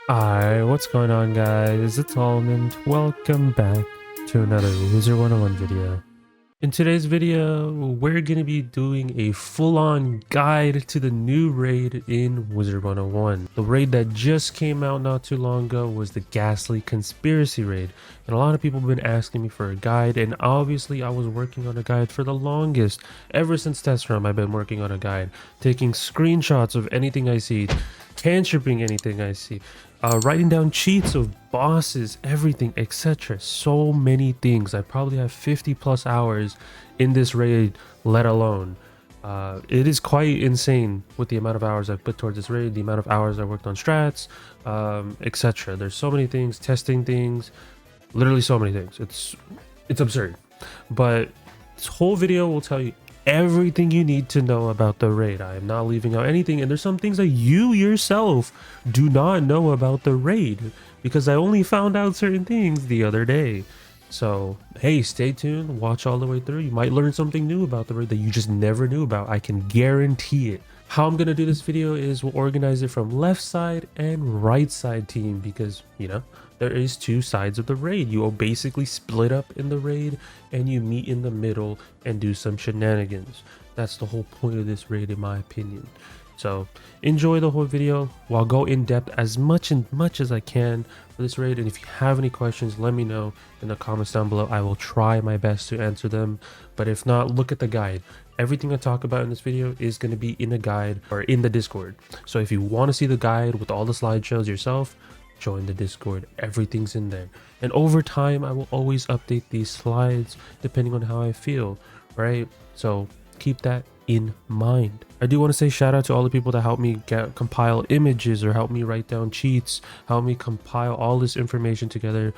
Hi, what's going on guys? It's Almond. Welcome back to another Wizard101 video. In today's video, we're going to be doing a full-on guide to the new raid in Wizard101. The raid that just came out not too long ago was the Ghastly Conspiracy raid, and a lot of people have been asking me for a guide, and obviously I was working on a guide for the longest. Ever since test run, I've been working on a guide, taking screenshots of anything I see, cantripping anything I see, writing down cheats of bosses, everything, etc. So many things. I probably have 50 plus hours in this raid, let alone. It is quite insane with the amount of hours I've put towards this raid, the amount of hours I worked on strats, etc. There's so many things, testing things, literally so many things. It's absurd. But this whole video will tell you everything you need to know about the raid. I am not leaving out anything, and there's some things that you yourself do not know about the raid because I only found out certain things the other day. So hey, stay tuned, watch all the way through. You might learn something new about the raid that you just never knew about. I can guarantee it. How I'm gonna do this video is we'll organize it from left side and right side team because, you know, there is two sides of the raid. You will basically split up in the raid and you meet in the middle and do some shenanigans. That's the whole point of this raid in my opinion. So enjoy the whole video. I'll go in depth as much as I can for this raid, and if you have any questions, let me know in the comments down below. I will try my best to answer them, but if not, look at the guide. Everything I talk about in this video is going to be in a guide or in the Discord. So if you want to see the guide with all the slideshows yourself, join the Discord. Everything's in there, and over time I will always update these slides depending on how I feel, right? So keep that in mind. I do want to say shout out to all the people that helped me compile images or help me write down cheats, help me compile all this information together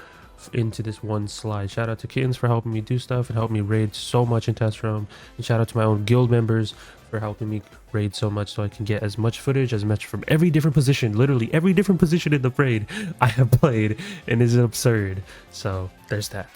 into this one slide. Shout out to Kittens for helping me do stuff and help me raid so much in test room, and shout out to my own guild members for helping me raid so much so I can get as much footage as much from every different position, literally every different position in the raid I have played, and it's absurd. So there's that.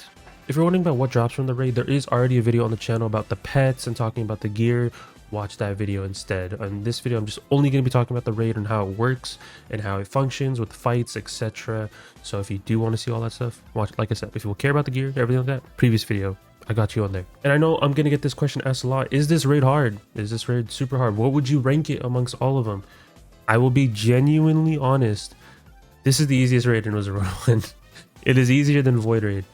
If you're wondering about what drops from the raid, there is already a video on the channel about the pets and talking about the gear. Watch that video instead. On this video, I'm just only going to be talking about the raid and how it works and how it functions with fights, etc. So if you do want to see all that stuff, watch. Like I said, if you will care about the gear, everything like that, previous video, I got you on there. And I know I'm going to get this question asked a lot. Is this raid hard? Is this raid super hard? What would you rank it amongst all of them? I will be genuinely honest. This is the easiest raid in Wizard 101. It is easier than Void Raid.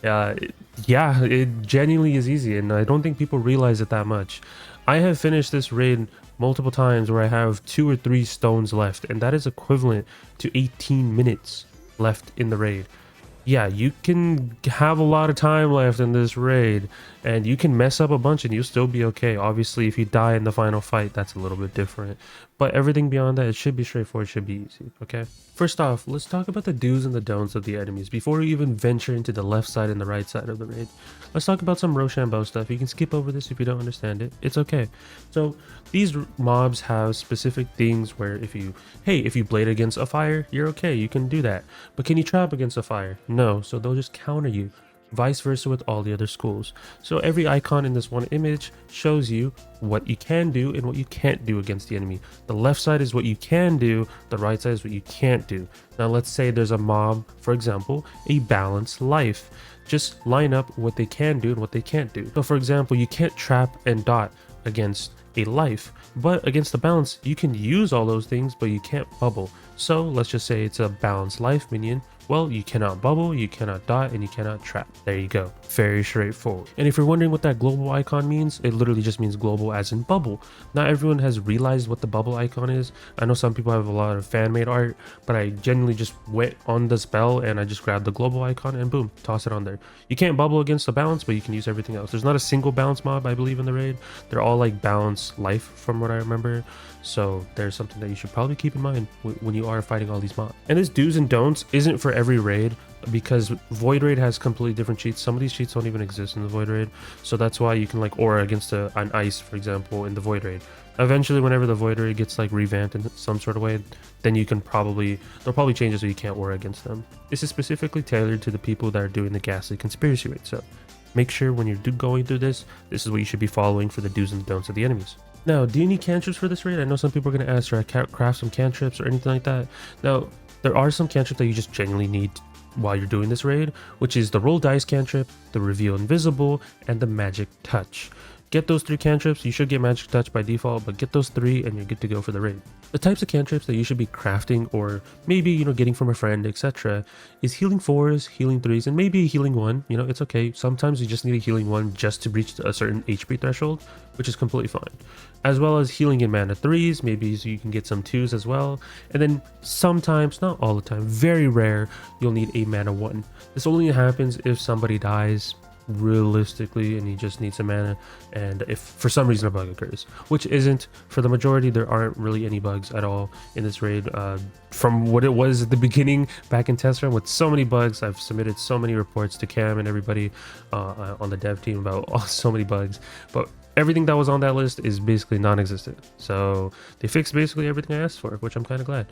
Yeah, it genuinely is easy, and I don't think people realize it that much. I have finished this raid multiple times where I have 2 or 3 stones left, and that is equivalent to 18 minutes left in the raid. Yeah, you can have a lot of time left in this raid, and you can mess up a bunch and you'll still be okay. Obviously, if you die in the final fight, that's a little bit different. But everything beyond that, it should be straightforward, it should be easy, okay? First off, let's talk about the do's and the don'ts of the enemies before we even venture into the left side and the right side of the raid. Let's talk about some Rochambeau stuff. You can skip over this if you don't understand it. It's okay. So these mobs have specific things where if you blade against a fire, you're okay, you can do that. But can you trap against a fire? No, so they'll just counter you. Vice versa with all the other schools. So every icon in this one image shows you what you can do and what you can't do against the enemy. The left side is what you can do, the right side is what you can't do. Now let's say there's a mob, for example, a balanced life. Just line up what they can do and what they can't do. So for example, you can't trap and dot against a life, but against the balance you can use all those things, but you can't bubble. So let's just say it's a balanced life minion. Well, you cannot bubble, you cannot dot, and you cannot trap. There you go. Very straightforward. And if you're wondering what that global icon means, it literally just means global as in bubble. Not everyone has realized what the bubble icon is. I know some people have a lot of fan-made art, but I genuinely just went on the spell and I just grabbed the global icon and boom, toss it on there. You can't bubble against the balance, but you can use everything else. There's not a single balance mob, I believe, in the raid. They're all like balance life from what I remember. So there's something that you should probably keep in mind when you are fighting all these mobs. And this do's and don'ts isn't for every raid because Void Raid has completely different cheats. Some of these cheats don't even exist in the Void Raid. So that's why you can like aura against an ice, for example, in the Void Raid. Eventually, whenever the Void Raid gets like revamped in some sort of way, then you can they'll probably change it so you can't aura against them. This is specifically tailored to the people that are doing the Ghastly Conspiracy raid. So make sure when you're going through this is what you should be following for the do's and don'ts of the enemies. Now, do you need cantrips for this raid? I know some people are going to ask, should I craft some cantrips or anything like that? Now, There are some cantrips that you just genuinely need while you're doing this raid, which is the roll dice cantrip, the reveal invisible, and the magic touch. Get those 3 cantrips. You should get magic touch by default, but get those 3 and you're good to go for the raid. The types of cantrips that you should be crafting, or maybe, you know, getting from a friend, etc., is healing 4s, healing 3s, and maybe a healing 1. You know, it's okay. Sometimes you just need a healing 1 just to reach a certain HP threshold, which is completely fine. As well as healing in mana 3s, maybe so you can get some 2s as well. And then sometimes, not all the time, very rare, you'll need a mana 1. This only happens if somebody dies realistically and you just need some mana, and if for some reason a bug occurs, which isn't. For the majority, there aren't really any bugs at all in this raid. From what it was at the beginning back in test run with so many bugs, I've submitted so many reports to Cam and everybody on the dev team about so many bugs, but everything that was on that list is basically non-existent. So they fixed basically everything I asked for, which I'm kind of glad,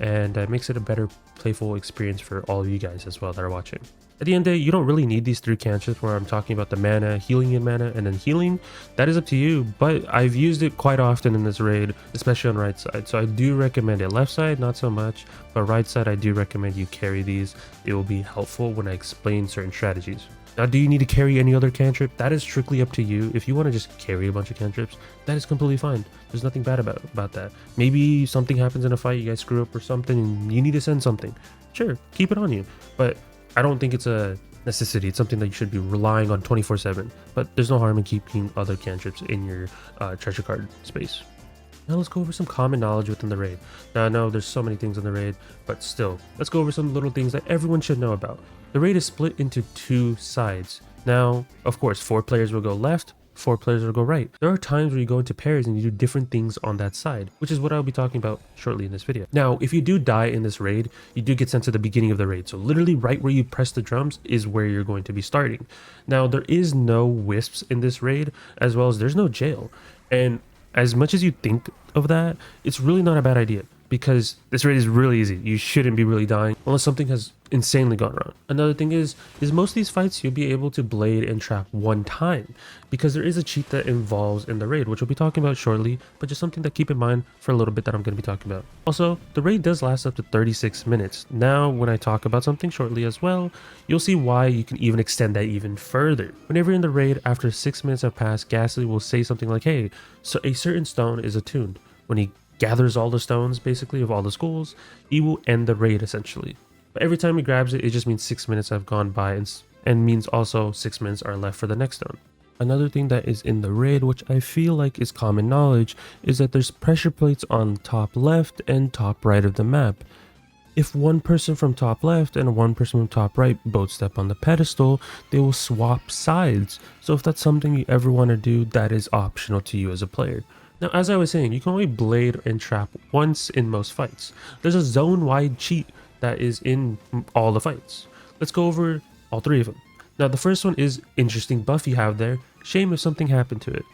and it makes it a better playful experience for all of you guys as well that are watching. At the end of the day, you don't really need these 3 cantrips where I'm talking about the mana, healing in mana, and then healing. That is up to you, but I've used it quite often in this raid, especially on right side. So I do recommend it. Left side, not so much, but right side, I do recommend you carry these. It will be helpful when I explain certain strategies. Now, do you need to carry any other cantrip? That is strictly up to you. If you want to just carry a bunch of cantrips, that is completely fine. There's nothing bad about that. Maybe something happens in a fight, you guys screw up or something, and you need to send something. Sure, keep it on you. But I don't think it's a necessity. It's something that you should be relying on 24/7. But there's no harm in keeping other cantrips in your treasure card space. Now let's go over some common knowledge within the raid. Now I know there's so many things in the raid, but still, let's go over some little things that everyone should know about. The raid is split into 2 sides. Now, of course, 4 players will go left, 4 players will go right. There are times where you go into pairs and you do different things on that side, which is what I'll be talking about shortly in this video. Now, if you do die in this raid, you do get sent to the beginning of the raid. So literally right where you press the drums is where you're going to be starting. Now, there is no wisps in this raid, as well as there's no jail. And as much as you think of that, it's really not a bad idea, because this raid is really easy. You shouldn't be really dying unless something has insanely gone wrong. Another thing is most of these fights you'll be able to blade and trap 1 time, because there is a cheat that involves in the raid, which we'll be talking about shortly, but just something to keep in mind for a little bit that I'm going to be talking about. Also, the raid does last up to 36 minutes. Now, when I talk about something shortly as well, you'll see why you can even extend that even further. Whenever you're in the raid, after 6 minutes have passed, Ghastly will say something like, hey, so a certain stone is attuned. When he gathers all the stones basically of all the schools, he will end the raid essentially. But every time he grabs it, it just means 6 minutes have gone by, and means also 6 minutes are left for the next stone. Another thing that is in the raid, which I feel like is common knowledge, is that there's pressure plates on top left and top right of the map. If one person from top left and one person from top right both step on the pedestal, they will swap sides. So if that's something you ever want to do, that is optional to you as a player. Now, as I was saying, you can only blade and trap once in most fights. There's a zone-wide cheat that is in all the fights. Let's go over all 3 of them. Now, the first one is interesting buff you have there. Shame if something happened to it.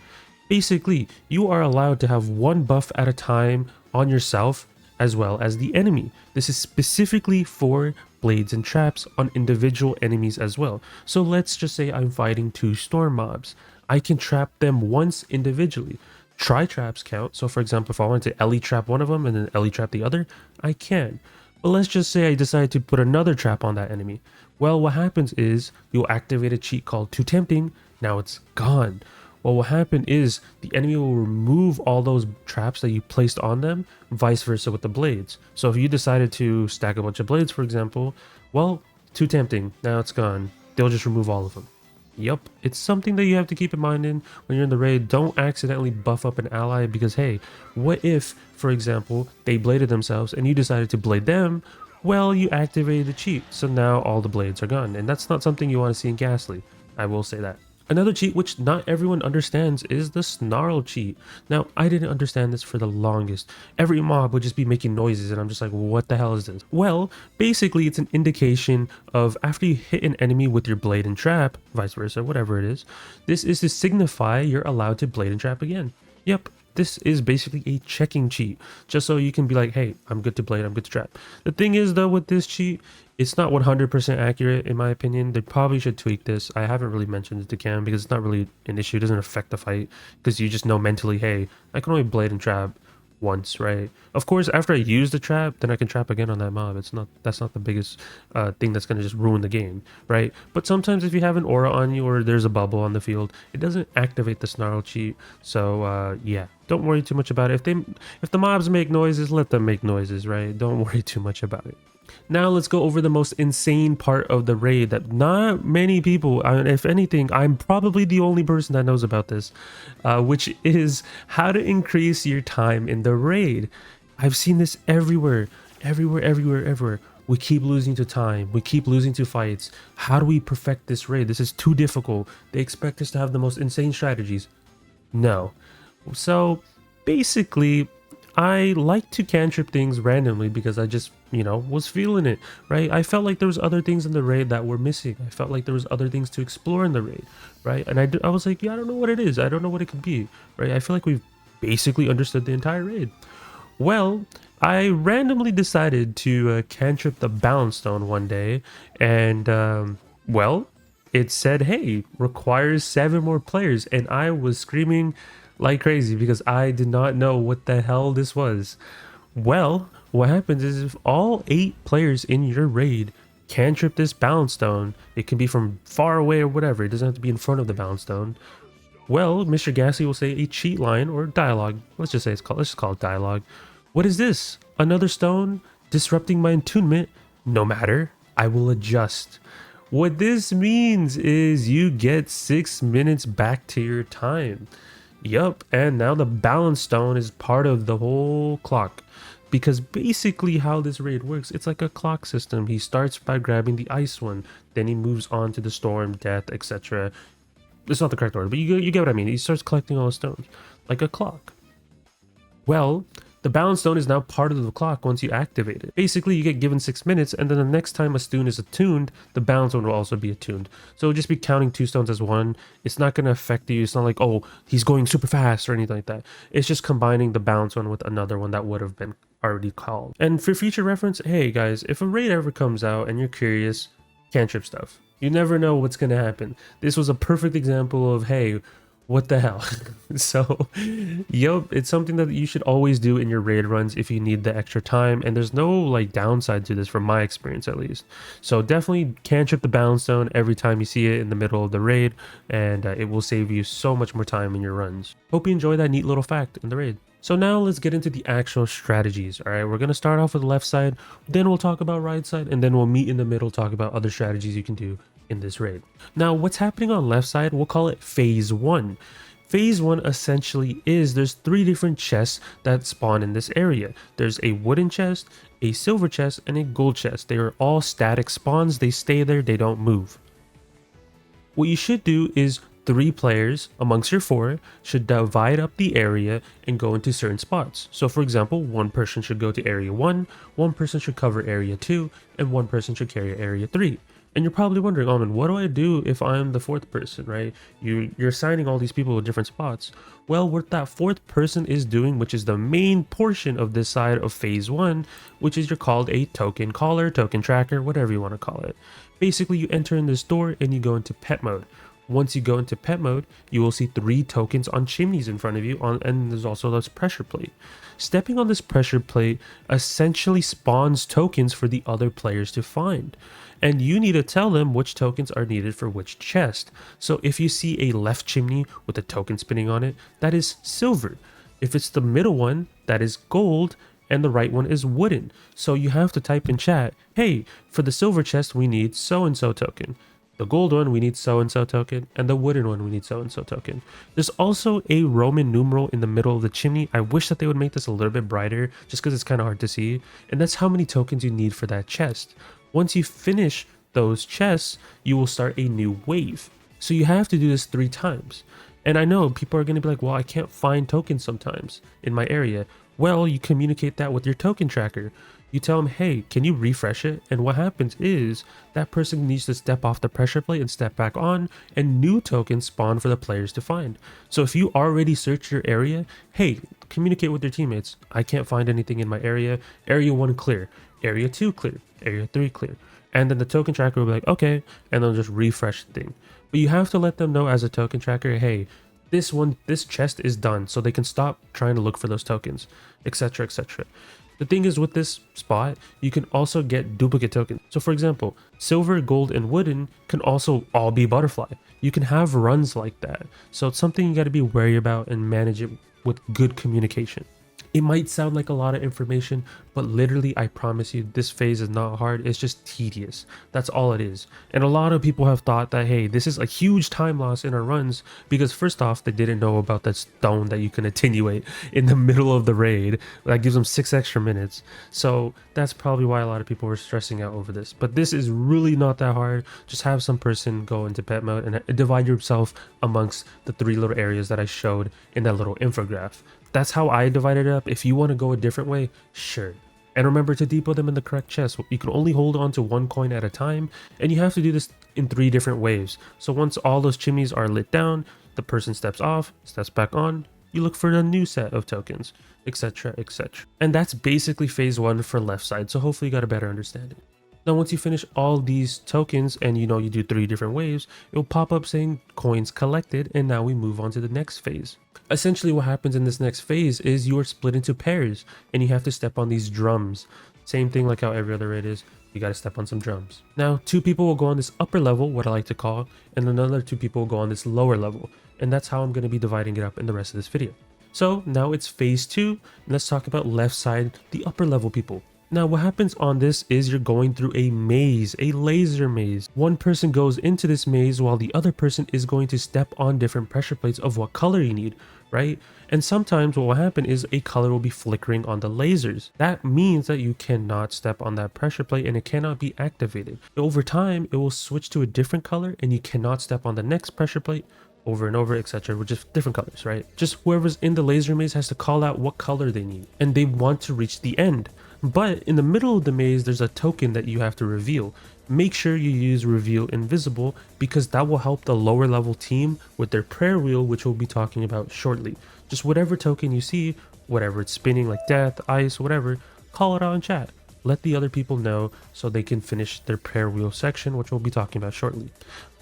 Basically, you are allowed to have 1 buff at a time on yourself as well as the enemy. This is specifically for blades and traps on individual enemies as well. So let's just say I'm fighting 2 storm mobs. I can trap them once individually. Tri-traps count, so for example, if I wanted to Ellie trap one of them and then Ellie trap the other, I can. But let's just say I decide to put another trap on that enemy. Well, what happens is you'll activate a cheat called Too Tempting. Now it's gone. What will happen is the enemy will remove all those traps that you placed on them, vice versa with the blades. So if you decided to stack a bunch of blades, for example, well, Too Tempting, now it's gone. They'll just remove all of them. Yup, it's something that you have to keep in mind when you're in the raid. Don't accidentally buff up an ally, because hey, what if, for example, they bladed themselves and you decided to blade them? Well, you activated the cheat, so now all the blades are gone, and that's not something you want to see in Ghastly. I will say that. Another cheat which not everyone understands is the snarl cheat. Now, I didn't understand this for the longest. Every mob would just be making noises and I'm just like, what the hell is this? Well, basically it's an indication of after you hit an enemy with your blade and trap, vice versa, whatever it is, this is to signify you're allowed to blade and trap again. Yep. This is basically a checking cheat, just so you can be like, hey, I'm good to blade, I'm good to trap. The thing is though, with this cheat, it's not 100% accurate in my opinion. They probably should tweak this. I haven't really mentioned it to Cam because it's not really an issue. It doesn't affect the fight because you just know mentally, hey, I can only blade and trap once, right? Of course, after I use the trap, then I can trap again on that mob. That's not the biggest thing that's gonna just ruin the game, right? But sometimes if you have an aura on you or there's a bubble on the field, it doesn't activate the snarl cheat. So yeah, don't worry too much about it. If the mobs make noises, let them make noises, right? Don't worry too much about it. Now let's go over the most insane part of the raid that not many people, if anything, I'm probably the only person that knows about this, which is how to increase your time in the raid. I've seen this everywhere. We keep losing to time. We keep losing to fights. How do we perfect this raid? This is too difficult. They expect us to have the most insane strategies. No. So basically, I like to cantrip things randomly because I just, was feeling it, right? I felt like there was other things in the raid that were missing. I felt like there was other things to explore in the raid, right? And I was like, yeah, I don't know what it is. I don't know what it could be, right? I feel like we've basically understood the entire raid. Well, I randomly decided to cantrip the balance stone one day, and well, it said, hey, requires 7 more players, and I was screaming like crazy because I did not know what the hell this was. Well, what happens is if all 8 players in your raid cantrip this balance stone, it can be from far away or whatever, it doesn't have to be in front of the balance stone. Well, Mr. Ghastly will say a cheat line or dialogue. Let's just call it dialogue. What is this? Another stone disrupting my attunement? No matter, I will adjust. What this means is you get 6 minutes back to your time. Yup, and now the balance stone is part of the whole clock. Because basically how this raid works, it's like a clock system. He starts by grabbing the ice one, then he moves on to the storm, death, etc. It's not the correct order, but you get what I mean. He starts collecting all the stones, like a clock. Well, the balance stone is now part of the clock once you activate it. Basically, you get given 6 minutes, and then the next time a stone is attuned, the balance stone will also be attuned. So it'll just be counting 2 stones as one. It's not going to affect you. It's not like, oh, he's going super fast or anything like that. It's just combining the balance one with another one that would have been already called. And for future reference, hey guys, if a raid ever comes out and you're curious, cantrip stuff. You never know what's going to happen. This was a perfect example of, hey, what the hell? So, yup, it's something that you should always do in your raid runs if you need the extra time, and there's no like downside to this from my experience at least. So definitely cantrip the balance stone every time you see it in the middle of the raid, and it will save you so much more time in your runs. Hope you enjoy that neat little fact in the raid. So now let's get into the actual strategies. All right, we're going to start off with the left side, then we'll talk about right side, and then we'll meet in the middle, talk about other strategies you can do in this raid. Now, what's happening on left side, we'll call it phase 1. Phase 1 essentially is there's 3 different chests that spawn in this area. There's a wooden chest, a silver chest, and a gold chest. They are all static spawns. They stay there, they don't move. What you should do is 3 players amongst your 4 should divide up the area and go into certain spots. So for example, 1 person should go to area 1, 1 person should cover area 2, and 1 person should carry area 3. And you're probably wondering, Almond, what do I do if I'm the 4th person, right? You're assigning all these people to different spots. Well, what that 4th person is doing, which is the main portion of this side of phase 1, which is you're called a token caller, token tracker, whatever you want to call it. Basically, you enter in this door and you go into pet mode. Once you go into pet mode, you will see 3 tokens on chimneys in front of you, and there's also this pressure plate. Stepping on this pressure plate essentially spawns tokens for the other players to find. And you need to tell them which tokens are needed for which chest. So if you see a left chimney with a token spinning on it, that is silver. If it's the middle one, that is gold, and the right one is wooden. So you have to type in chat, hey, for the silver chest we need so-and-so token. The gold one, we need so-and-so token, and the wooden one, we need so-and-so token. There's also a Roman numeral in the middle of the chimney. I wish that they would make this a little bit brighter, just because it's kind of hard to see. And that's how many tokens you need for that chest. Once you finish those chests, you will start a new wave. So you have to do this 3 times. And I know people are going to be like, well, I can't find tokens sometimes in my area. Well, you communicate that with your token tracker. You tell them, hey, can you refresh it? And what happens is that person needs to step off the pressure plate and step back on, and new tokens spawn for the players to find. So if you already searched your area, hey, communicate with your teammates. I can't find anything in my area. Area 1 clear. Area 2 clear. Area 3 clear. And then the token tracker will be like, okay, and they'll just refresh the thing. But you have to let them know as a token tracker, hey, this chest is done, so they can stop trying to look for those tokens, etc, etc. The thing is, with this spot, you can also get duplicate tokens. So for example, silver, gold, and wooden can also all be butterfly. You can have runs like that. So it's something you got to be wary about and manage it with good communication. It might sound like a lot of information, but literally, I promise you, this phase is not hard. It's just tedious. That's all it is. And a lot of people have thought that, hey, this is a huge time loss in our runs, because first off, they didn't know about that stone that you can attenuate in the middle of the raid. That gives them 6 extra minutes. So that's probably why a lot of people were stressing out over this. But this is really not that hard. Just have some person go into pet mode and divide yourself amongst the 3 little areas that I showed in that little infograph. That's how I divided it up. If you want to go a different way, sure. And remember to depot them in the correct chest. You can only hold on to 1 coin at a time, and you have to do this in 3 different waves. So once all those chimneys are lit down, the person steps off, steps back on, you look for a new set of tokens, etc, etc. And that's basically phase 1 for left side, so hopefully you got a better understanding. Now once you finish all these tokens and you do 3 different waves, it'll pop up saying coins collected, and now we move on to the next phase. Essentially what happens in this next phase is you are split into pairs and you have to step on these drums. Same thing like how every other raid is, you gotta step on some drums. Now 2 people will go on this upper level, what I like to call, and another 2 people will go on this lower level. And that's how I'm gonna be dividing it up in the rest of this video. So now it's phase 2, and let's talk about left side, the upper level people. Now what happens on this is you're going through a maze, a laser maze. One person goes into this maze while the other person is going to step on different pressure plates of what color you need, right? And sometimes what will happen is a color will be flickering on the lasers. That means that you cannot step on that pressure plate and it cannot be activated. Over time, it will switch to a different color and you cannot step on the next pressure plate over and over, etc, with just different colors, right? Just whoever's in the laser maze has to call out what color they need and they want to reach the end. But in the middle of the maze, there's a token that you have to reveal. Make sure you use reveal invisible, because that will help the lower level team with their prayer wheel, which we'll be talking about shortly. Just whatever token you see, whatever it's spinning like death, ice, whatever, call it out in chat. Let the other people know so they can finish their prayer wheel section, which we'll be talking about shortly.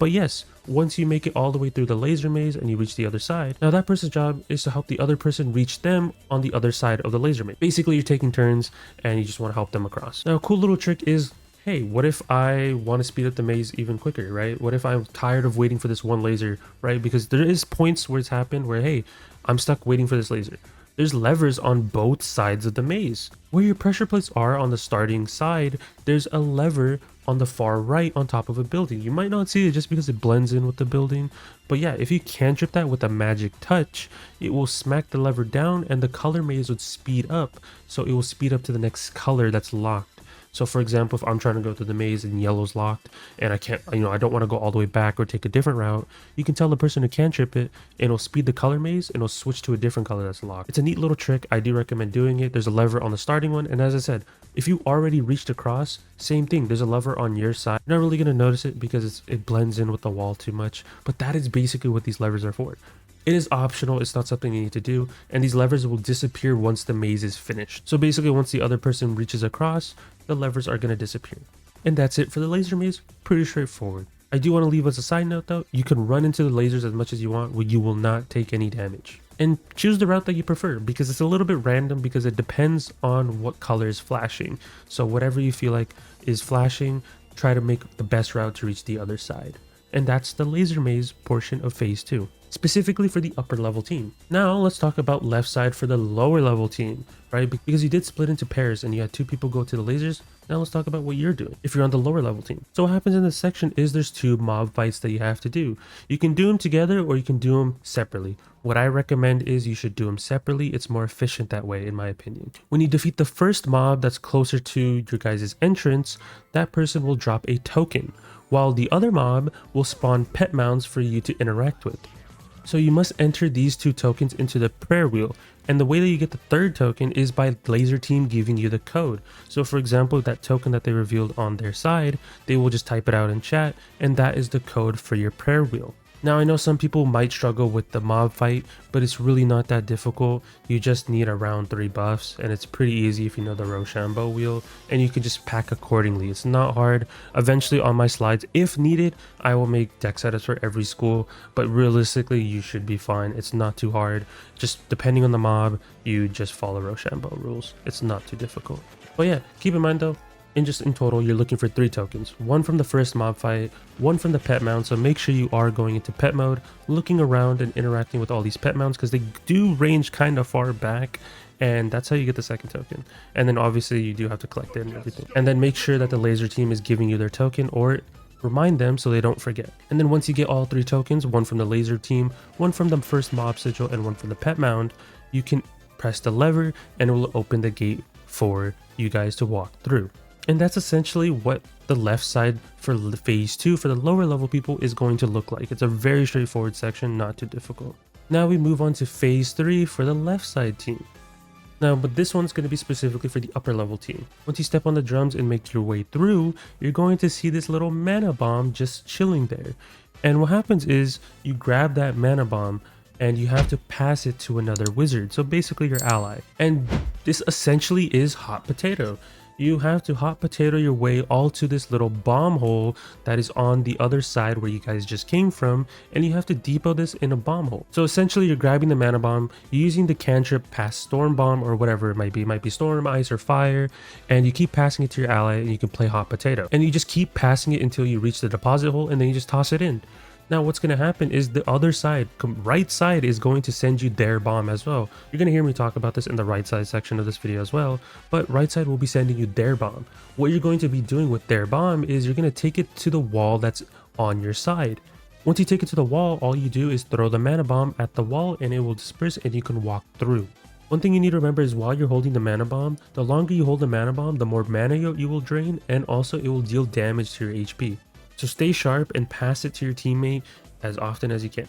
But yes, once you make it all the way through the laser maze and you reach the other side, now that person's job is to help the other person reach them on the other side of the laser maze. Basically, you're taking turns and you just want to help them across. Now, a cool little trick is, hey, what if I want to speed up the maze even quicker, right? What if I'm tired of waiting for this one laser, right? Because there is points where it's happened where, hey, I'm stuck waiting for this laser. There's levers on both sides of the maze. Where your pressure plates are on the starting side, there's a lever on the far right on top of a building. You might not see it just because it blends in with the building, but yeah, if you cantrip that with a magic touch, it will smack the lever down and the color maze would speed up, so it will speed up to the next color that's locked. So for example, if I'm trying to go through the maze and yellow's locked and I can't, I don't want to go all the way back or take a different route, you can tell the person to cantrip it and it'll speed the color maze and it'll switch to a different color that's locked. It's a neat little trick. I do recommend doing it. There's a lever on the starting one. And as I said, if you already reached across, same thing. There's a lever on your side. You're not really going to notice it because it blends in with the wall too much, but that is basically what these levers are for. It is optional, it's not something you need to do, and these levers will disappear once the maze is finished. So basically, once the other person reaches across, the levers are going to disappear. And that's it for the laser maze. Pretty straightforward. I do want to leave as a side note though, you can run into the lasers as much as you want, where you will not take any damage. And choose the route that you prefer, because it's a little bit random, because it depends on what color is flashing. So whatever you feel like is flashing, try to make the best route to reach the other side. And that's the laser maze portion of phase 2, specifically for the upper level team. Now let's talk about left side for the lower level team, right? Because you did split into pairs and you had 2 people go to the lasers. Now let's talk about what you're doing if you're on the lower level team. So what happens in this section is there's 2 mob fights that you have to do. You can do them together or you can do them separately. What I recommend is you should do them separately. It's more efficient that way, in my opinion. When you defeat the first mob that's closer to your guys' entrance, that person will drop a token, while the other mob will spawn pet mounds for you to interact with. So you must enter these 2 tokens into the prayer wheel, and the way that you get the 3rd token is by laser team giving you the code. So for example, that token that they revealed on their side, they will just type it out in chat, and that is the code for your prayer wheel. Now I know some people might struggle with the mob fight, but it's really not that difficult. You just need around 3 buffs, and it's pretty easy if you know the Rochambeau wheel, and you can just pack accordingly. It's not hard. Eventually on my slides, if needed, I will make deck setups for every school, but realistically you should be fine. It's not too hard. Just depending on the mob, you just follow Rochambeau rules. It's not too difficult. But yeah, keep in mind though, in total you're looking for 3 tokens, 1 from the first mob fight, 1 from the pet mount. So make sure you are going into pet mode, looking around and interacting with all these pet mounts, because they do range kind of far back, and that's how you get the second token. And then obviously you do have to collect it and everything, and then make sure that the laser team is giving you their token, or remind them so they don't forget. And then once you get all 3 tokens, 1 from the laser team, 1 from the first mob sigil, and 1 from the pet mound, you can press the lever and it will open the gate for you guys to walk through. And that's essentially what the left side for phase 2 for the lower level people is going to look like. It's a very straightforward section, not too difficult. Now we move on to phase 3 for the left side team. Now, but this one's going to be specifically for the upper level team. Once you step on the drums and make your way through, you're going to see this little mana bomb just chilling there. And what happens is you grab that mana bomb and you have to pass it to another wizard, so basically your ally. And this essentially is hot potato. You have to hot potato your way all to this little bomb hole that is on the other side where you guys just came from, and you have to depot this in a bomb hole. So essentially you're grabbing the mana bomb, you're using the cantrip past storm bomb or whatever it might be storm, ice, or fire, and you keep passing it to your ally and you can play hot potato. And you just keep passing it until you reach the deposit hole, and then you just toss it in. Now what's going to happen is the other side, right side, is going to send you their bomb as well. You're going to hear me talk about this in the right side section of this video as well, but right side will be sending you their bomb. What you're going to be doing with their bomb is you're going to take it to the wall that's on your side. Once you take it to the wall, all you do is throw the mana bomb at the wall and it will disperse and you can walk through. One thing you need to remember is while you're holding the mana bomb, the longer you hold the mana bomb, the more mana you will drain, and also it will deal damage to your HP. So stay sharp and pass it to your teammate as often as you can.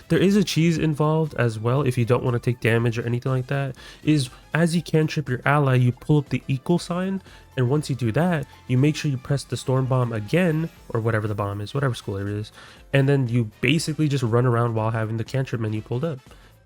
There is a cheese involved as well if you don't want to take damage or anything like that, is as you cantrip your ally, you pull up the equal sign, and once you do that, you make sure you press the storm bomb again, or whatever the bomb is, whatever school it is, and then you basically just run around while having the cantrip menu pulled up.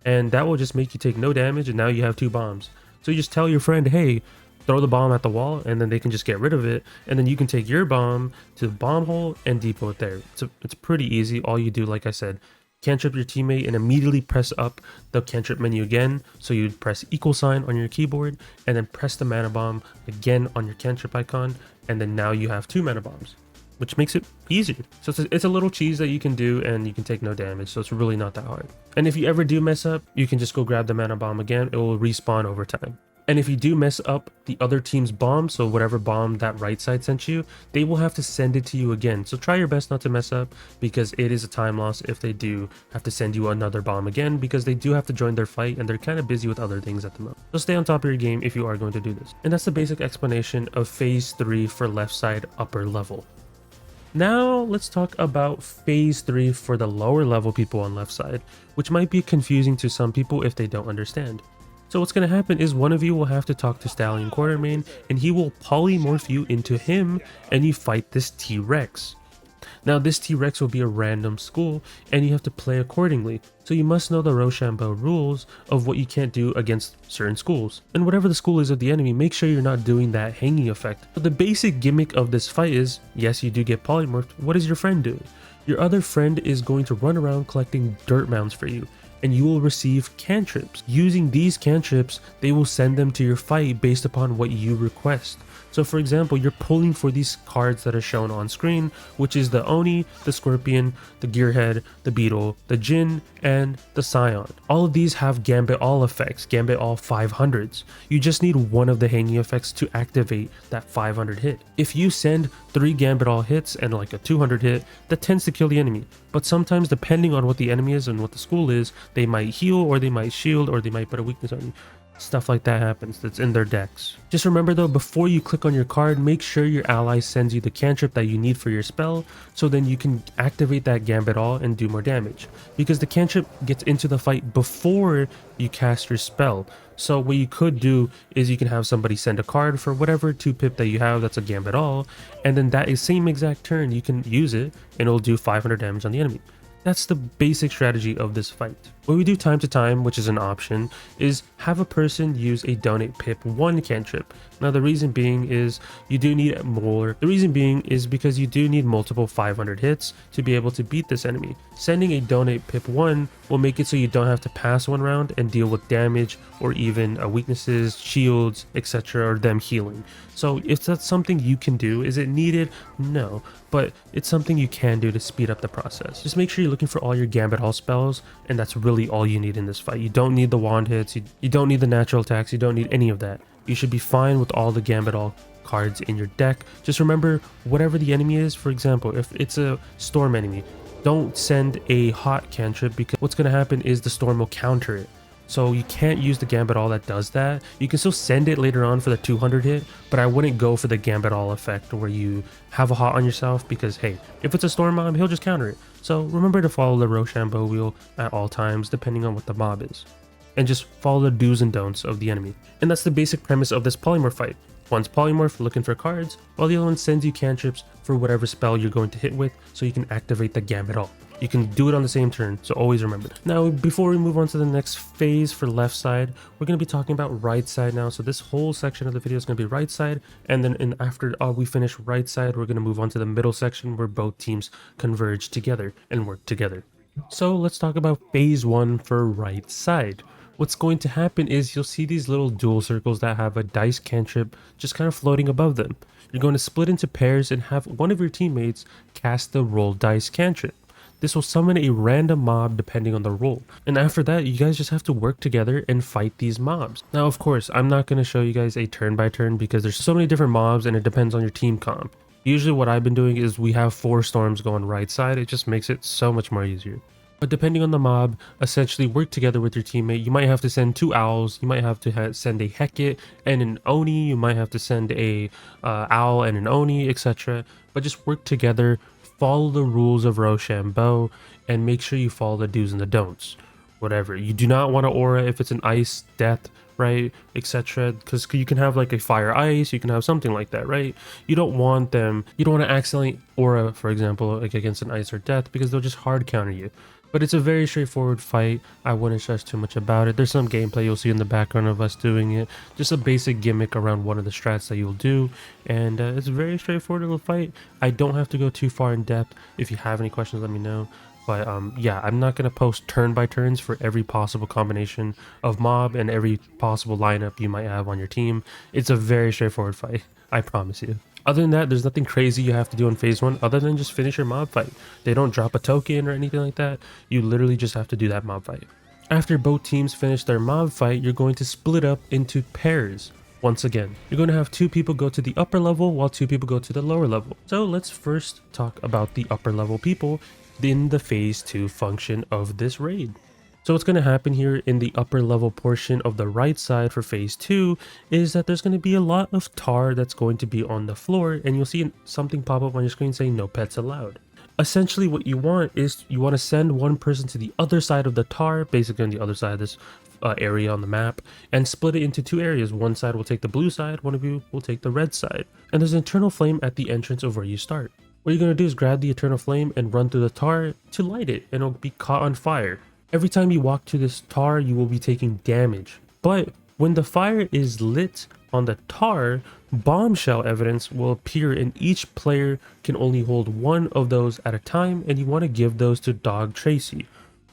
And that will just make you take no damage, and now you have 2 bombs. So you just tell your friend, hey, throw the bomb at the wall, and then they can just get rid of it, and then you can take your bomb to the bomb hole and depot it there. It's pretty easy. All you do, like I said, cantrip your teammate and immediately press up the cantrip menu again. So you'd press equal sign on your keyboard and then press the mana bomb again on your cantrip icon, and then now you have 2 mana bombs, which makes it easier. So it's a little cheese that you can do, and you can take no damage, so it's really not that hard. And if you ever do mess up, you can just go grab the mana bomb again. It will respawn over time. And if you do mess up the other team's bomb, so whatever bomb that right side sent you, they will have to send it to you again. So try your best not to mess up, because it is a time loss if they do have to send you another bomb again, because they do have to join their fight and they're kind of busy with other things at the moment. So stay on top of your game if you are going to do this. And that's the basic explanation of phase 3 for left side upper level. Now let's talk about phase 3 for the lower level people on left side, which might be confusing to some people if they don't understand. So what's going to happen is one of you will have to talk to Stallion Quartermain, and he will polymorph you into him, and you fight this T-Rex. Now this T-Rex will be a random school, and you have to play accordingly. So you must know the Rochambeau rules of what you can't do against certain schools. And whatever the school is of the enemy, make sure you're not doing that hanging effect. But the basic gimmick of this fight is, yes, you do get polymorphed. What is your friend doing? Your other friend is going to run around collecting dirt mounds for you, and you will receive cantrips. Using these cantrips, they will send them to your fight based upon what you request. So for example, you're pulling for these cards that are shown on screen, which is the Oni, the Scorpion, the Gearhead, the Beetle, the Jinn, and the Scion. All of these have Gambit All effects, Gambit All 500s. You just need one of the hanging effects to activate that 500 hit. If you send 3 Gambit All hits and like a 200 hit, that tends to kill the enemy. But sometimes, depending on what the enemy is and what the school is, they might heal, or they might shield, or they might put a weakness on you. Stuff like that happens, that's in their decks. Just remember though, before you click on your card, make sure your ally sends you the cantrip that you need for your spell, so then you can activate that Gambit All and do more damage. Because the cantrip gets into the fight before you cast your spell. So what you could do is you can have somebody send a card for whatever 2-pip that you have that's a Gambit All, and then that same exact turn you can use it and it'll do 500 damage on the enemy. That's the basic strategy of this fight. What we do time to time, which is an option, is have a person use a donate pip 1 cantrip. Now the reason being is you do need more. The reason being is because you do need multiple 500 hits to be able to beat this enemy. Sending a donate pip 1 will make it so you don't have to pass one round and deal with damage or even weaknesses, shields, etc., or them healing. So if that's something you can do, is it needed? No, but it's something you can do to speed up the process. Just make sure you're looking for all your Gambit Hall spells, and that's really all you need in this fight. You don't need the wand hits, you don't need the natural attacks, you don't need any of that. You should be fine with all the Gambit Hall cards in your deck. Just remember, whatever the enemy is, for example, if it's a storm enemy, don't send a hot cantrip, because what's going to happen is the storm will counter it. So you can't use the Gambit All that does that. You can still send it later on for the 200 hit, but I wouldn't go for the Gambit All effect where you have a hot on yourself, because hey, if it's a storm mob, he'll just counter it. So remember to follow the Rochambeau wheel at all times, depending on what the mob is. And just follow the do's and don'ts of the enemy. And that's the basic premise of this Polymorph fight. One's Polymorph looking for cards, while the other one sends you cantrips for whatever spell you're going to hit with, so you can activate the Gambit All. You can do it on the same turn, so always remember that. Now, before we move on to the next phase for left side, we're going to be talking about right side now. So this whole section of the video is going to be right side, and then after we finish right side, we're going to move on to the middle section where both teams converge together and work together. So let's talk about phase 1 for right side. What's going to happen is you'll see these little dual circles that have a dice cantrip just kind of floating above them. You're going to split into pairs and have one of your teammates cast the roll dice cantrip. This will summon a random mob depending on the roll. And after that, you guys just have to work together and fight these mobs. Now, of course, I'm not going to show you guys a turn by turn because there's so many different mobs and it depends on your team comp. Usually what I've been doing is we have 4 storms going right side. It just makes it so much more easier. But depending on the mob, essentially work together with your teammate. You might have to send 2 owls, you might have to send a Hecate and an Oni, you might have to send a owl and an Oni, etc. But just work together, follow the rules of Rochambeau, and make sure you follow the do's and the don'ts. Whatever. You do not want to aura if it's an ice, death, right, etc. Because you can have like a fire ice, you can have something like that, right? You don't want them, you don't want to accidentally aura, for example, like against an ice or death, because they'll just hard counter you. But it's a very straightforward fight. I wouldn't stress too much about it. There's some gameplay you'll see in the background of us doing it. Just a basic gimmick around one of the strats that you'll do. And it's a very straightforward little fight. I don't have to go too far in depth. If you have any questions, let me know. But yeah, I'm not going to post turn by turns for every possible combination of mob and every possible lineup you might have on your team. It's a very straightforward fight. I promise you. Other than that, there's nothing crazy you have to do in phase 1 other than just finish your mob fight. They don't drop a token or anything like that. You literally just have to do that mob fight. After both teams finish their mob fight, you're going to split up into pairs. Once again, you're going to have 2 people go to the upper level while 2 people go to the lower level. So let's first talk about the upper level people in the phase 2 function of this raid. So what's going to happen here in the upper level portion of the right side for phase 2 is that there's going to be a lot of tar that's going to be on the floor, and you'll see something pop up on your screen saying no pets allowed. Essentially what you want is you want to send one person to the other side of the tar, basically on the other side of this area on the map, and split it into 2 areas. One side will take the blue side, one of you will take the red side. And there's an eternal flame at the entrance of where you start. What you're going to do is grab the eternal flame and run through the tar to light it, and it'll be caught on fire. Every time you walk to this tar, you will be taking damage. But when the fire is lit on the tar, bombshell evidence will appear, and each player can only hold 1 of those at a time, and you want to give those to Dog Tracy.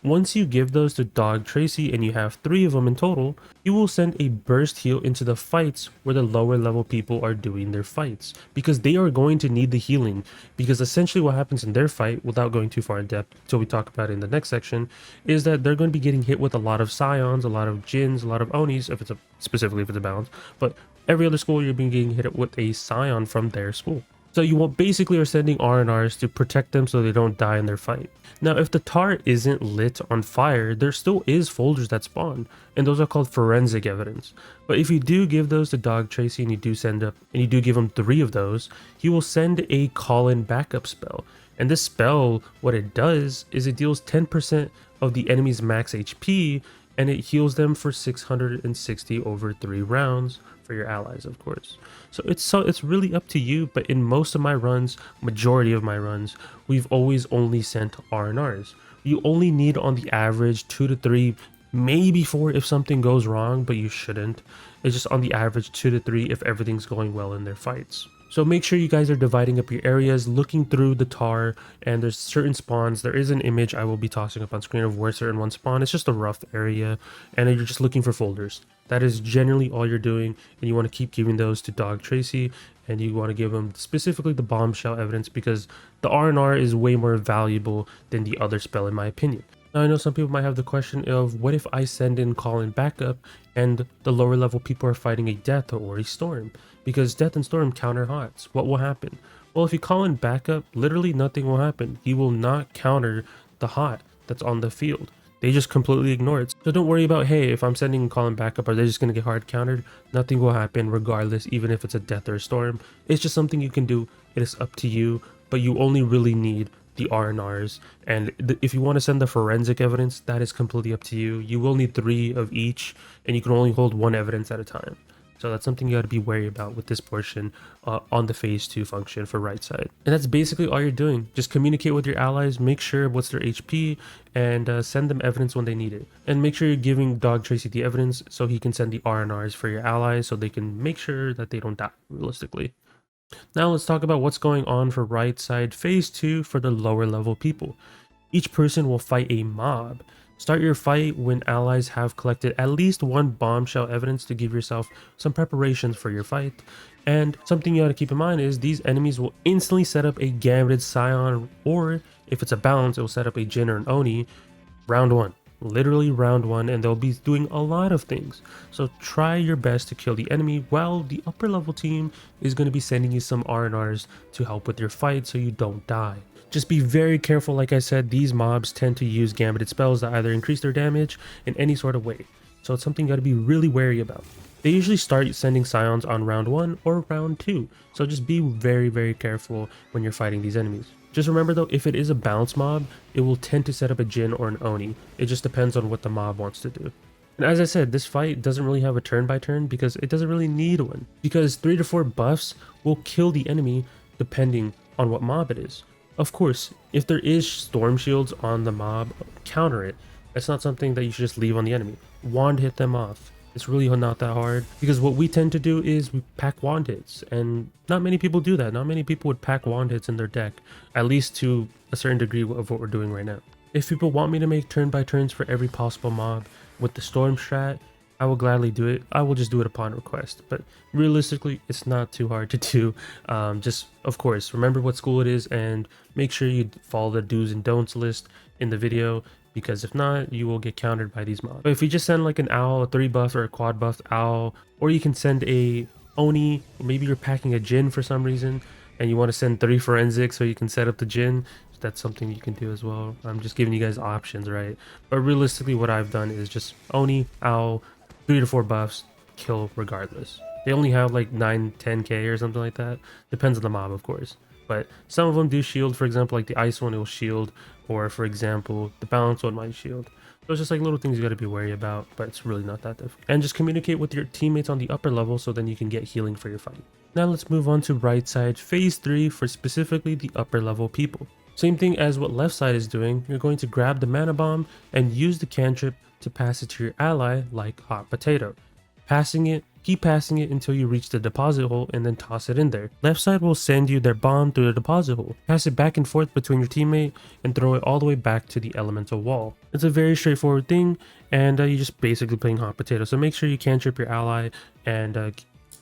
Once you give those to Dog Tracy and you have 3 of them in total, you will send a burst heal into the fights where the lower level people are doing their fights, because they are going to need the healing. Because essentially what happens in their fight, without going too far in depth until we talk about it in the next section, is that they're going to be getting hit with a lot of scions, a lot of Jins, a lot of Onis, specifically if it's a balance, but every other school you're being getting hit with a scion from their school. So you basically are sending R&Rs to protect them so they don't die in their fight. Now, if the tar isn't lit on fire, there still is folders that spawn, and those are called forensic evidence. But if you do give those to Dog Tracy and you do give him 3 of those, he will send a call-in backup spell. And this spell, what it does is it deals 10% of the enemy's max HP, and it heals them for 660 over 3 rounds for your allies, of course. So it's really up to you, but in most of my runs, majority of my runs, we've always only sent R&Rs. You only need on the average 2 to 3, maybe 4 if something goes wrong, but you shouldn't. It's just on the average 2 to 3 if everything's going well in their fights. So make sure you guys are dividing up your areas, looking through the tar, and there's certain spawns. There is an image I will be tossing up on screen of where certain one spawn. It's just a rough area, and you're just looking for folders. That is generally all you're doing, and you want to keep giving those to Dog Tracy, and you want to give them specifically the Bombshell evidence because the R&R is way more valuable than the other spell in my opinion. Now I know some people might have the question of what if I send in call in backup and the lower level people are fighting a death or a storm? Because death and storm counter hots. What will happen? Well, if you call in backup, literally nothing will happen. He will not counter the hot that's on the field. They just completely ignore it. So don't worry about, hey, if I'm sending call in backup, are they just going to get hard countered? Nothing will happen regardless, even if it's a death or a storm. It's just something you can do. It is up to you, but you only really need the R&Rs, and if you want to send the forensic evidence, that is completely up to you. You will need 3 of each, and you can only hold 1 evidence at a time. So that's something you got to be wary about with this portion on the phase 2 function for right side. And that's basically all you're doing. Just communicate with your allies, make sure what's their HP, and send them evidence when they need it. And make sure you're giving Dog Tracy the evidence so he can send the R&Rs for your allies so they can make sure that they don't die realistically. Now let's talk about what's going on for right side phase 2 for the lower level people. Each person will fight a mob. Start your fight when allies have collected at least 1 bombshell evidence to give yourself some preparations for your fight. And something you ought to keep in mind is these enemies will instantly set up a gambeted scion, or if it's a balance, it will set up a Jin or an Oni round 1. Literally round 1, and they'll be doing a lot of things. So try your best to kill the enemy while the upper level team is going to be sending you some R&Rs to help with your fight so you don't die. Just be very careful. Like I said, these mobs tend to use gambeted spells that either increase their damage in any sort of way. So it's something you got to be really wary about. They usually start sending scions on round 1 or round 2. So just be very, very careful when you're fighting these enemies. Just remember though, if it is a bounce mob, it will tend to set up a Jin or an Oni. It just depends on what the mob wants to do. And as I said, this fight doesn't really have a turn by turn because it doesn't really need one. Because 3 to 4 buffs will kill the enemy depending on what mob it is. Of course, if there is storm shields on the mob, counter it. That's not something that you should just leave on the enemy. Wand hit them off. It's really not that hard, because what we tend to do is we pack wand hits, and not many people do that. Not many people would pack wand hits in their deck, at least to a certain degree of what we're doing right now. If people want me to make turn by turns for every possible mob with the storm strat, I will gladly do it. I will just do it upon request, but realistically, it's not too hard to do. Just, of course, remember what school it is, and make sure you follow the do's and don'ts list in the video, because if not, you will get countered by these mobs. But if you just send like an owl, a 3 buff or a quad buff owl, or you can send a Oni, or maybe you're packing a Jin for some reason, and you want to send 3 forensics so you can set up the Jin, that's something you can do as well. I'm just giving you guys options, right? But realistically, what I've done is just Oni, owl, 3 to 4 buffs, kill regardless. They only have like 9-10k or something like that. Depends on the mob, of course. But some of them do shield. For example, like the ice one, it will shield. Or for example, the balance one might shield. So it's just like little things you got to be wary about, but it's really not that difficult. And just communicate with your teammates on the upper level so then you can get healing for your fight. Now let's move on to right side phase 3 for specifically the upper level people. Same thing as what left side is doing. You're going to grab the mana bomb and use the cantrip to pass it to your ally like hot potato. Passing it, keep passing it until you reach the deposit hole and then toss it in there. Left side will send you their bomb through the deposit hole. Pass it back and forth between your teammate and throw it all the way back to the elemental wall. It's a very straightforward thing, and you're just basically playing hot potato. So make sure you cantrip your ally and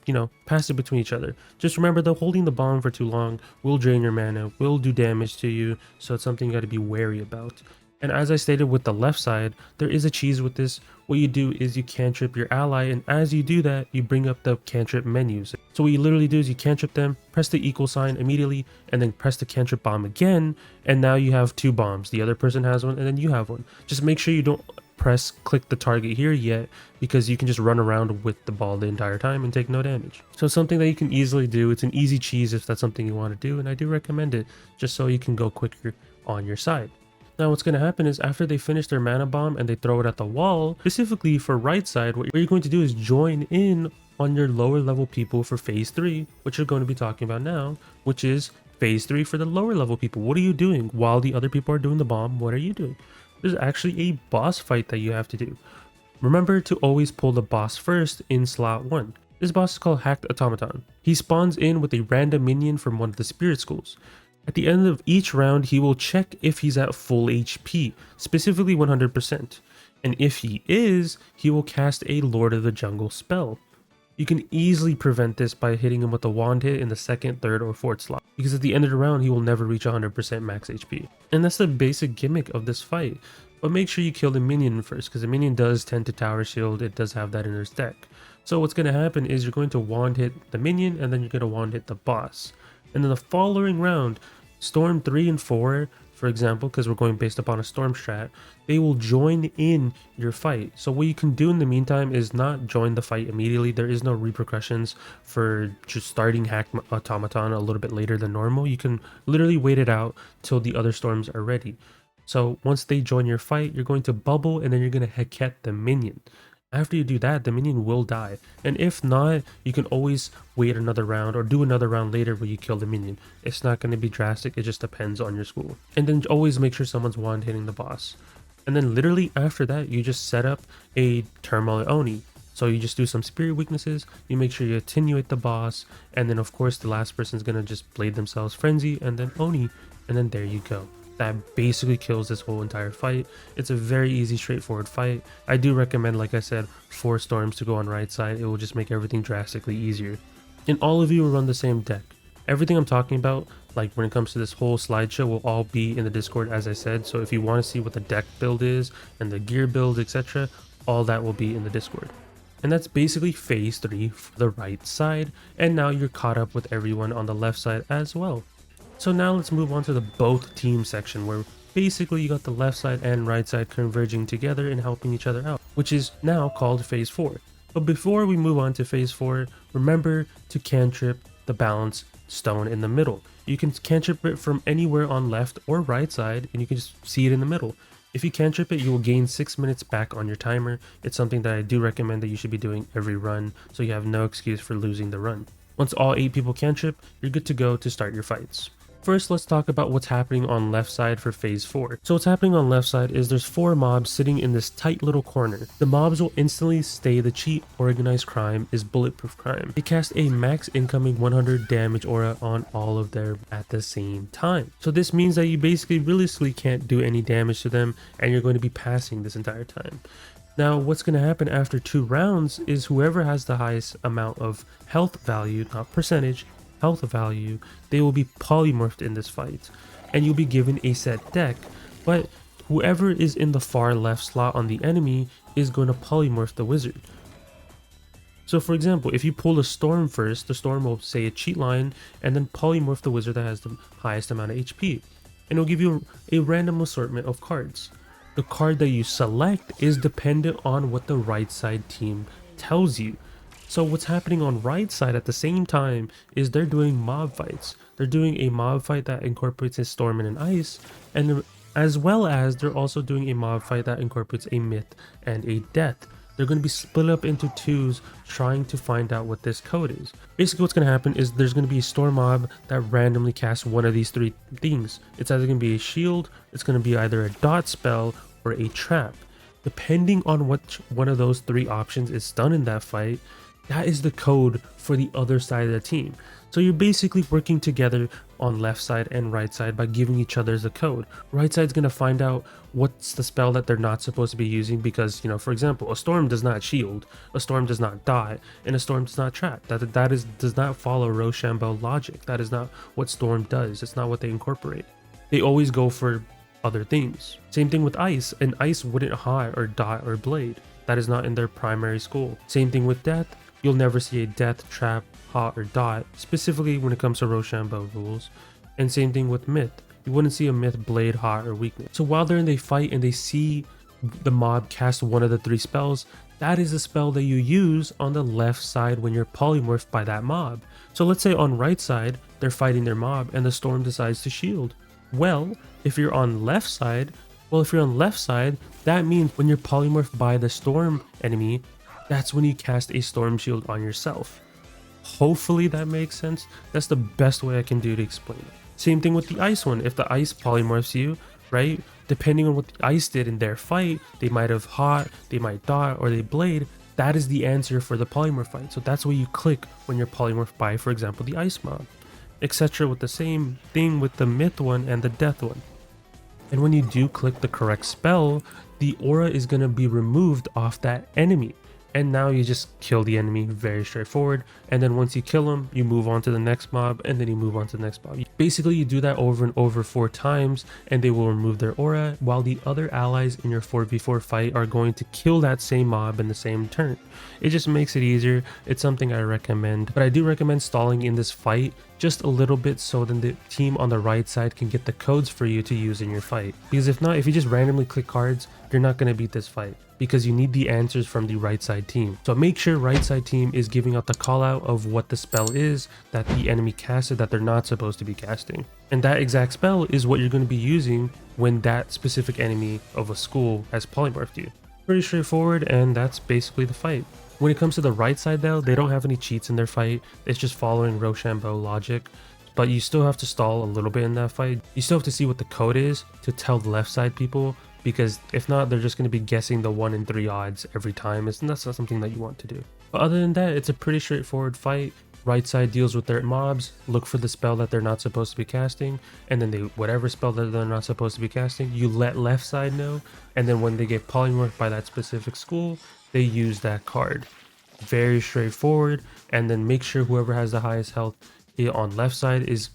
you know, pass it between each other. Just remember though, holding the bomb for too long will drain your mana, will do damage to you, so it's something you got to be wary about. And as I stated with the left side, there is a cheese with this. What you do is you cantrip your ally, and as you do that, you bring up the cantrip menus. So what you literally do is you cantrip them, press the equal sign immediately, and then press the cantrip bomb again, and now you have 2 bombs. The other person has one, and then you have one. Just make sure you don't click the target here yet, because you can just run around with the ball the entire time and take no damage. So it's something that you can easily do. It's an easy cheese if that's something you want to do, and I do recommend it, just so you can go quicker on your side. Now what's going to happen is after they finish their mana bomb and they throw it at the wall, specifically for right side, what you're going to do is join in on your lower level people for phase 3, which you're going to be talking about now, which is Phase 3 for the lower level people. What are you doing while the other people are doing the bomb? What are you doing? There's actually a boss fight that you have to do. Remember to always pull the boss first in slot 1. This boss is called Hacked Automaton. He spawns in with a random minion from one of the spirit schools. At the end of each round, he will check if he's at full HP, specifically 100%. And if he is, he will cast a Lord of the Jungle spell. You can easily prevent this by hitting him with a wand hit in the 2nd, 3rd, or 4th slot, because at the end of the round he will never reach 100% max HP. And that's the basic gimmick of this fight. But make sure you kill the minion first, because the minion does tend to tower shield, it does have that in his deck. So what's going to happen is you're going to wand hit the minion, and then you're going to wand hit the boss. And then the following round, Storm 3 and 4, for example, because we're going based upon a storm strat, they will join in your fight. So what you can do in the meantime is not join the fight immediately. There is no repercussions for just starting Hacked Automaton a little bit later than normal. You can literally wait it out till the other storms are ready. So once they join your fight, you're going to bubble and then you're going to Heket the minion. After you do that, the minion will die, and if not, you can always wait another round or do another round later where you kill the minion. It's not going to be drastic, it just depends on your school. And then always make sure someone's wand hitting the boss. And then literally after that, you just set up a Turmoil Oni. So you just do some spirit weaknesses, you make sure you attenuate the boss, and then of course the last person's going to just blade themselves Frenzy and then Oni, and then there you go. That basically kills this whole entire fight. It's a very easy, straightforward fight. I do recommend, like I said, 4 storms to go on right side. It will just make everything drastically easier. And all of you will run the same deck. Everything I'm talking about, like when it comes to this whole slideshow, will all be in the Discord, as I said. So if you want to see what the deck build is and the gear build, etc., all that will be in the Discord. And that's basically phase 3 for the right side. And now you're caught up with everyone on the left side as well. So now let's move on to the both team section, where basically you got the left side and right side converging together and helping each other out, which is now called phase 4. But before we move on to phase 4, remember to cantrip the balance stone in the middle. You can cantrip it from anywhere on left or right side, and you can just see it in the middle. If you cantrip it, you will gain 6 minutes back on your timer. It's something that I do recommend that you should be doing every run, so you have no excuse for losing the run. Once all 8 people cantrip, you're good to go to start your fights. First, let's talk about what's happening on left side for phase 4. So what's happening on left side is there's 4 mobs sitting in this tight little corner. The mobs will instantly stay the cheat organized crime is bulletproof crime. They cast a max incoming 100 damage aura on all of them at the same time. So this means that you basically realistically can't do any damage to them, and you're going to be passing this entire time. Now what's going to happen after 2 rounds is whoever has the highest amount of health value, not percentage, health value, they will be polymorphed in this fight, and you'll be given a set deck, but whoever is in the far left slot on the enemy is going to polymorph the wizard. So for example, if you pull a storm first, the storm will say a cheat line and then polymorph the wizard that has the highest amount of HP, and it'll give you a random assortment of cards. The card that you select is dependent on what the right side team tells you. So what's happening on right side at the same time is they're doing mob fights. They're doing a mob fight that incorporates a storm and an ice, and as well as they're also doing a mob fight that incorporates a myth and a death. They're going to be split up into 2s trying to find out what this code is. Basically what's going to happen is there's going to be a storm mob that randomly casts one of these 3 things. It's either going to be a shield, it's going to be either a dot spell, or a trap. Depending on which one of those 3 options is done in that fight, that is the code for the other side of the team. So you're basically working together on left side and right side by giving each other the code. Right side's going to find out what's the spell that they're not supposed to be using because, you know, for example, a storm does not shield, a storm does not die, and a storm does not trap. Does not follow Rochambeau logic. That is not what storm does. It's not what they incorporate. They always go for other things. Same thing with ice. An ice wouldn't high or dot or blade. That is not in their primary school. Same thing with death. You'll never see a death, trap, hot, or dot, specifically when it comes to Rochambeau rules. And same thing with myth. You wouldn't see a myth, blade, hot, or weakness. So while they're in the fight and they see the mob cast one of the 3 spells, that is the spell that you use on the left side when you're polymorphed by that mob. So let's say on right side, they're fighting their mob and the storm decides to shield. Well, if you're on left side, that means when you're polymorphed by the storm enemy, that's when you cast a storm shield on yourself. Hopefully that makes sense. That's the best way I can do to explain it. Same thing with the ice one. If the ice polymorphs you, right, depending on what the ice did in their fight, they might have hot, they might dot, or they blade. That is the answer for the polymorph fight. So that's what you click when you're polymorphed by, for example, the ice mob, etc. With the same thing with the myth one and the death one. And when you do click the correct spell, the aura is going to be removed off that enemy. And now you just kill the enemy, very straightforward. And then once you kill him, you move on to the next mob, and then you move on to the next mob. Basically, you do that over and over 4 times, and they will remove their aura, while the other allies in your 4v4 fight are going to kill that same mob in the same turn. It just makes it easier. It's something I recommend, but I do recommend stalling in this fight just a little bit so then the team on the right side can get the codes for you to use in your fight. Because if not, if you just randomly click cards, you're not going to beat this fight, because you need the answers from the right side team. So make sure right side team is giving out the call out of what the spell is that the enemy casted that they're not supposed to be casting. And that exact spell is what you're going to be using when that specific enemy of a school has polymorphed you. Pretty straightforward, and that's basically the fight. When it comes to the right side though, they don't have any cheats in their fight. It's just following Rochambeau logic. But you still have to stall a little bit in that fight. You still have to see what the code is to tell the left side people, because if not, they're just going to be guessing the 1 in 3 odds every time, and that's not something that you want to do. But other than that, it's a pretty straightforward fight. Right side deals with their mobs, look for the spell that they're not supposed to be casting, and then whatever spell that they're not supposed to be casting, you let left side know, and then when they get polymorphed by that specific school, they use that card. Very straightforward. And then make sure whoever has the highest health on left side is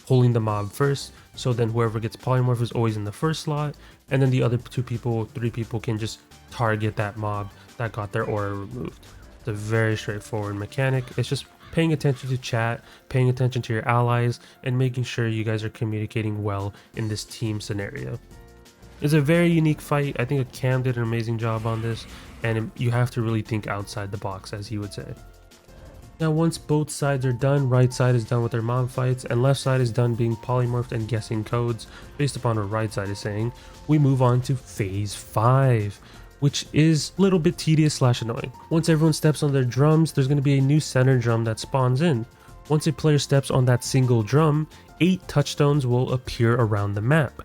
pulling the mob first, so then whoever gets polymorph is always in the first slot, and then the other 2 people, 3 people can just target that mob that got their aura removed. It's a very straightforward mechanic. It's just paying attention to chat, paying attention to your allies, and making sure you guys are communicating well in this team scenario. It's a very unique fight. I think Cam did an amazing job on this, and you have to really think outside the box, as he would say. Now once both sides are done, right side is done with their mob fights, and left side is done being polymorphed and guessing codes based upon what right side is saying, we move on to phase 5, which is a little bit tedious / annoying. Once everyone steps on their drums, there's going to be a new center drum that spawns in. Once a player steps on that single drum, 8 touchstones will appear around the map,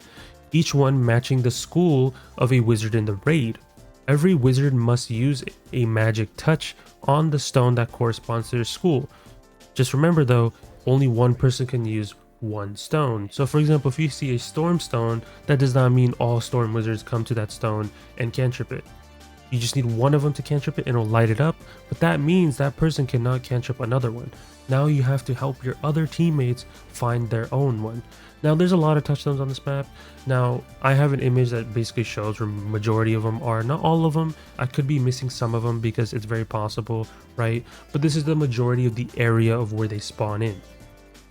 each one matching the school of a wizard in the raid. Every wizard must use a magic touch on the stone that corresponds to their school. Just remember though, only one person can use one stone. So for example, if you see a storm stone, that does not mean all storm wizards come to that stone and cantrip it. You just need one of them to cantrip it and it'll light it up, but that means that person cannot cantrip another one. Now you have to help your other teammates find their own one. Now there's a lot of touchstones on this map. Now I have an image that basically shows where majority of them are, not all of them. I could be missing some of them because it's very possible, right? But this is the majority of the area of where they spawn in.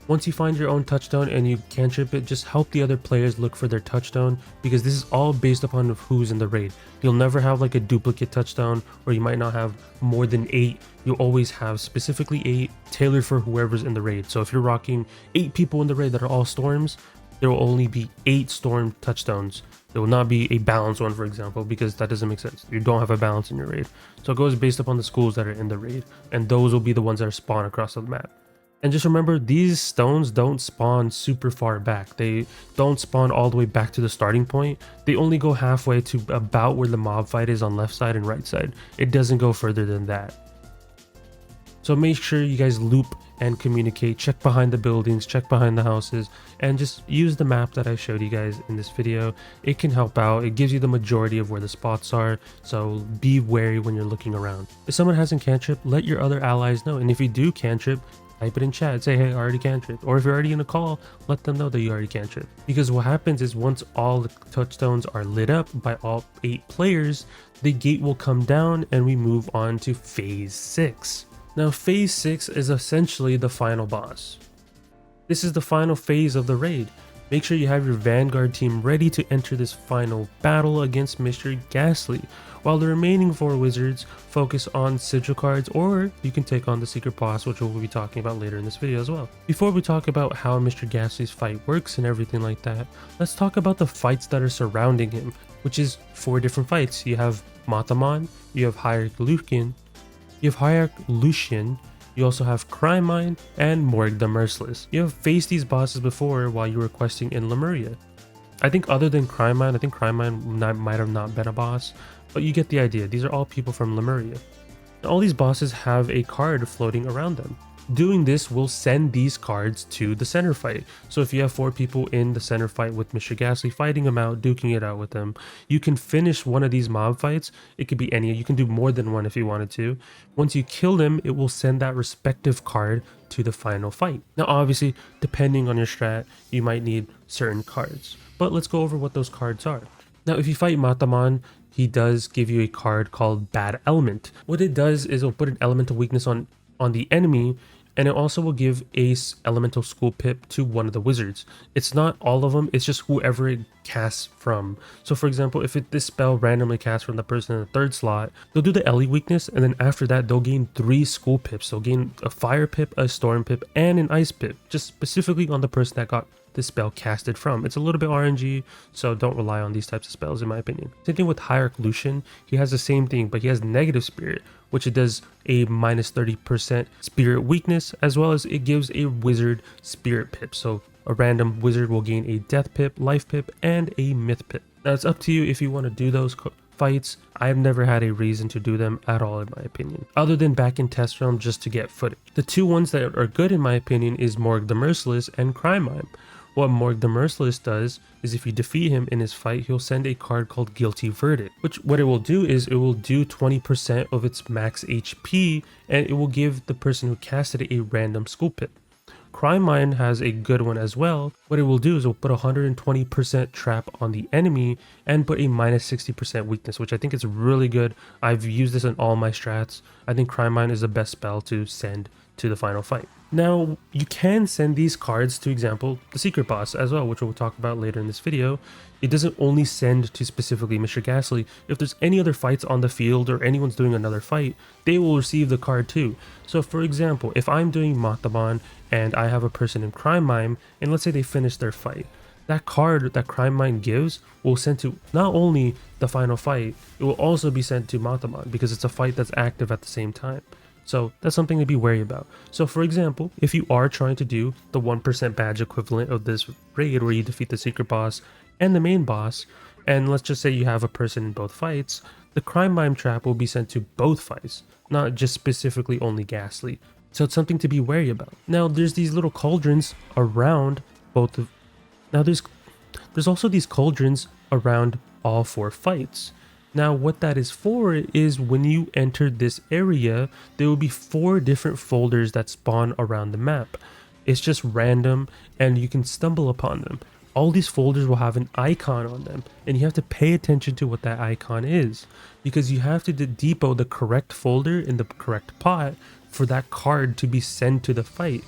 Once you find your own touchstone and you cantrip it, just help the other players look for their touchstone, because this is all based upon who's in the raid. You'll never have like a duplicate touchstone, or you might not have more than 8. You'll always have specifically 8 tailored for whoever's in the raid. So if you're rocking 8 people in the raid that are all storms, there will only be 8 storm touchstones. There will not be a balanced one, for example, because that doesn't make sense. You don't have a balance in your raid. So it goes based upon the schools that are in the raid, and those will be the ones that are spawned across the map. And just remember, these stones don't spawn super far back. They don't spawn all the way back to the starting point. They only go halfway to about where the mob fight is on left side and right side. It doesn't go further than that. So make sure you guys loop and communicate, check behind the buildings, check behind the houses, and just use the map that I showed you guys in this video. It can help out. It gives you the majority of where the spots are, so be wary when you're looking around. If someone hasn't cantrip, let your other allies know, and if you do cantrip, type it in chat, say hey, I already cantrip. Or if you're already in a call, let them know that you already cantrip. Because what happens is once all the touchstones are lit up by all 8 players, the gate will come down and we move on to phase 6. Now phase 6 is essentially the final boss. This is the final phase of the raid. Make sure you have your vanguard team ready to enter this final battle against Mr. Ghastly, while the remaining 4 wizards focus on sigil cards, or you can take on the secret boss, which we'll be talking about later in this video as well. Before we talk about how Mr. Ghastly's fight works and everything like that, let's talk about the fights that are surrounding him, which is 4 different fights. You have Matamon, you have Hierarch Lucian, you You also have Crime Mine and Morgue the Merciless. You have faced these bosses before while you were questing in Lemuria. I think other than Crime Mine, I think Crime Mine might have not been a boss, but you get the idea. These are all people from Lemuria. And all these bosses have a card floating around them. Doing this will send these cards to the center fight. So if you have 4 people in the center fight with Mr. Ghastly, fighting him out, duking it out with them, you can finish one of these mob fights. It could be any, you can do more than one if you wanted to. Once you kill them, it will send that respective card to the final fight. Now obviously, depending on your strat, you might need certain cards. But let's go over what those cards are. Now if you fight Matamon, he does give you a card called Bad Element. What it does is it'll put an elemental weakness on the enemy, and it also will give Ace Elemental School Pip to one of the wizards. It's not all of them, it's just whoever it casts from. So for example, if this spell randomly casts from the person in the 3rd slot, they'll do the Ellie weakness, and then after that they'll gain 3 school pips. They'll gain a fire pip, a storm pip, and an ice pip, just specifically on the person that got this spell casted from. It's a little bit RNG, so don't rely on these types of spells in my opinion. Same thing with Hierarch Lucian. He has the same thing, but he has negative spirit, which it does a minus 30% spirit weakness, as well as it gives a wizard spirit pip. So a random wizard will gain a death pip, life pip, and a myth pip. Now it's up to you if you want to do those fights. I've never had a reason to do them at all in my opinion, other than back in test realm just to get footage. The 2 ones that are good in my opinion is Morgue the Merciless and Crime Mime. What Morgue the Merciless does is if you defeat him in his fight, he'll send a card called Guilty Verdict, which what it will do is it will do 20% of its max HP, and it will give the person who casted it a random school pip. Crime Mine has a good one as well. What it will do is it will put 120% trap on the enemy and put a minus 60% weakness, which I think is really good. I've used this in all my strats. I think Crime Mine is the best spell to send to the final fight. Now, you can send these cards to, example, the secret boss as well, which we'll talk about later in this video. It doesn't only send to specifically Mr. Ghastly. If there's any other fights on the field or anyone's doing another fight, they will receive the card too. So for example, if I'm doing Matamon and I have a person in Crime Mime, and let's say they finish their fight, that card that Crime Mime gives will send to not only the final fight, it will also be sent to Matamon because it's a fight that's active at the same time. So that's something to be wary about. So for example, if you are trying to do the 1% badge equivalent of this raid where you defeat the secret boss and the main boss, and let's just say you have a person in both fights, the Crime Mime trap will be sent to both fights, not just specifically only Ghastly. So it's something to be wary about. Now there's these little cauldrons around both of... Now there's also these cauldrons around all 4 fights. Now what that is for is when you enter this area, there will be 4 different folders that spawn around the map. It's just random and you can stumble upon them. All these folders will have an icon on them, and you have to pay attention to what that icon is, because you have to depot the correct folder in the correct pot for that card to be sent to the fight.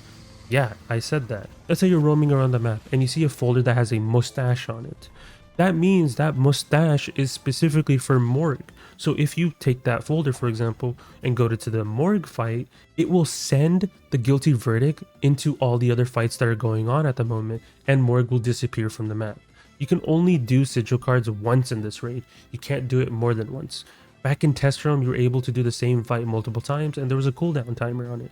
Yeah, I said that. Let's say you're roaming around the map and you see a folder that has a mustache on it. That means that mustache is specifically for Morgue. So if you take that folder, for example, and go to the Morgue fight, it will send the Guilty Verdict into all the other fights that are going on at the moment, and Morgue will disappear from the map. You can only do Sigil cards once in this raid. You can't do it more than once. Back in Test Realm, you were able to do the same fight multiple times, and there was a cooldown timer on it.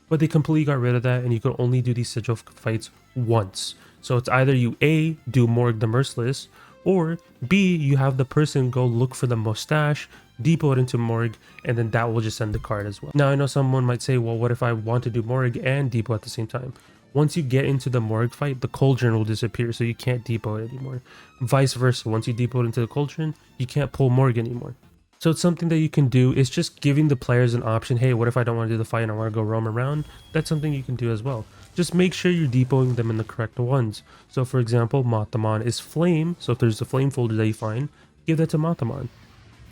But they completely got rid of that, and you can only do these Sigil fights once. So it's either you A, do Morgue the Merciless, or B, you have the person go look for the mustache, depot it into Morgue, and then that will just send the card as well. Now I know someone might say, well, what if I want to do Morgue and depot at the same time? Once you get into the Morgue fight, the cauldron will disappear, so you can't depot it anymore. Vice versa, once you depot into the cauldron, you can't pull Morgue anymore. So it's something that you can do. It's just giving the players an option. Hey, what if I don't want to do the fight and I want to go roam around? That's something you can do as well. Just make sure you're depoting them in the correct ones. So for example, Matamon is flame. So if there's a flame folder that you find, give that to Matamon.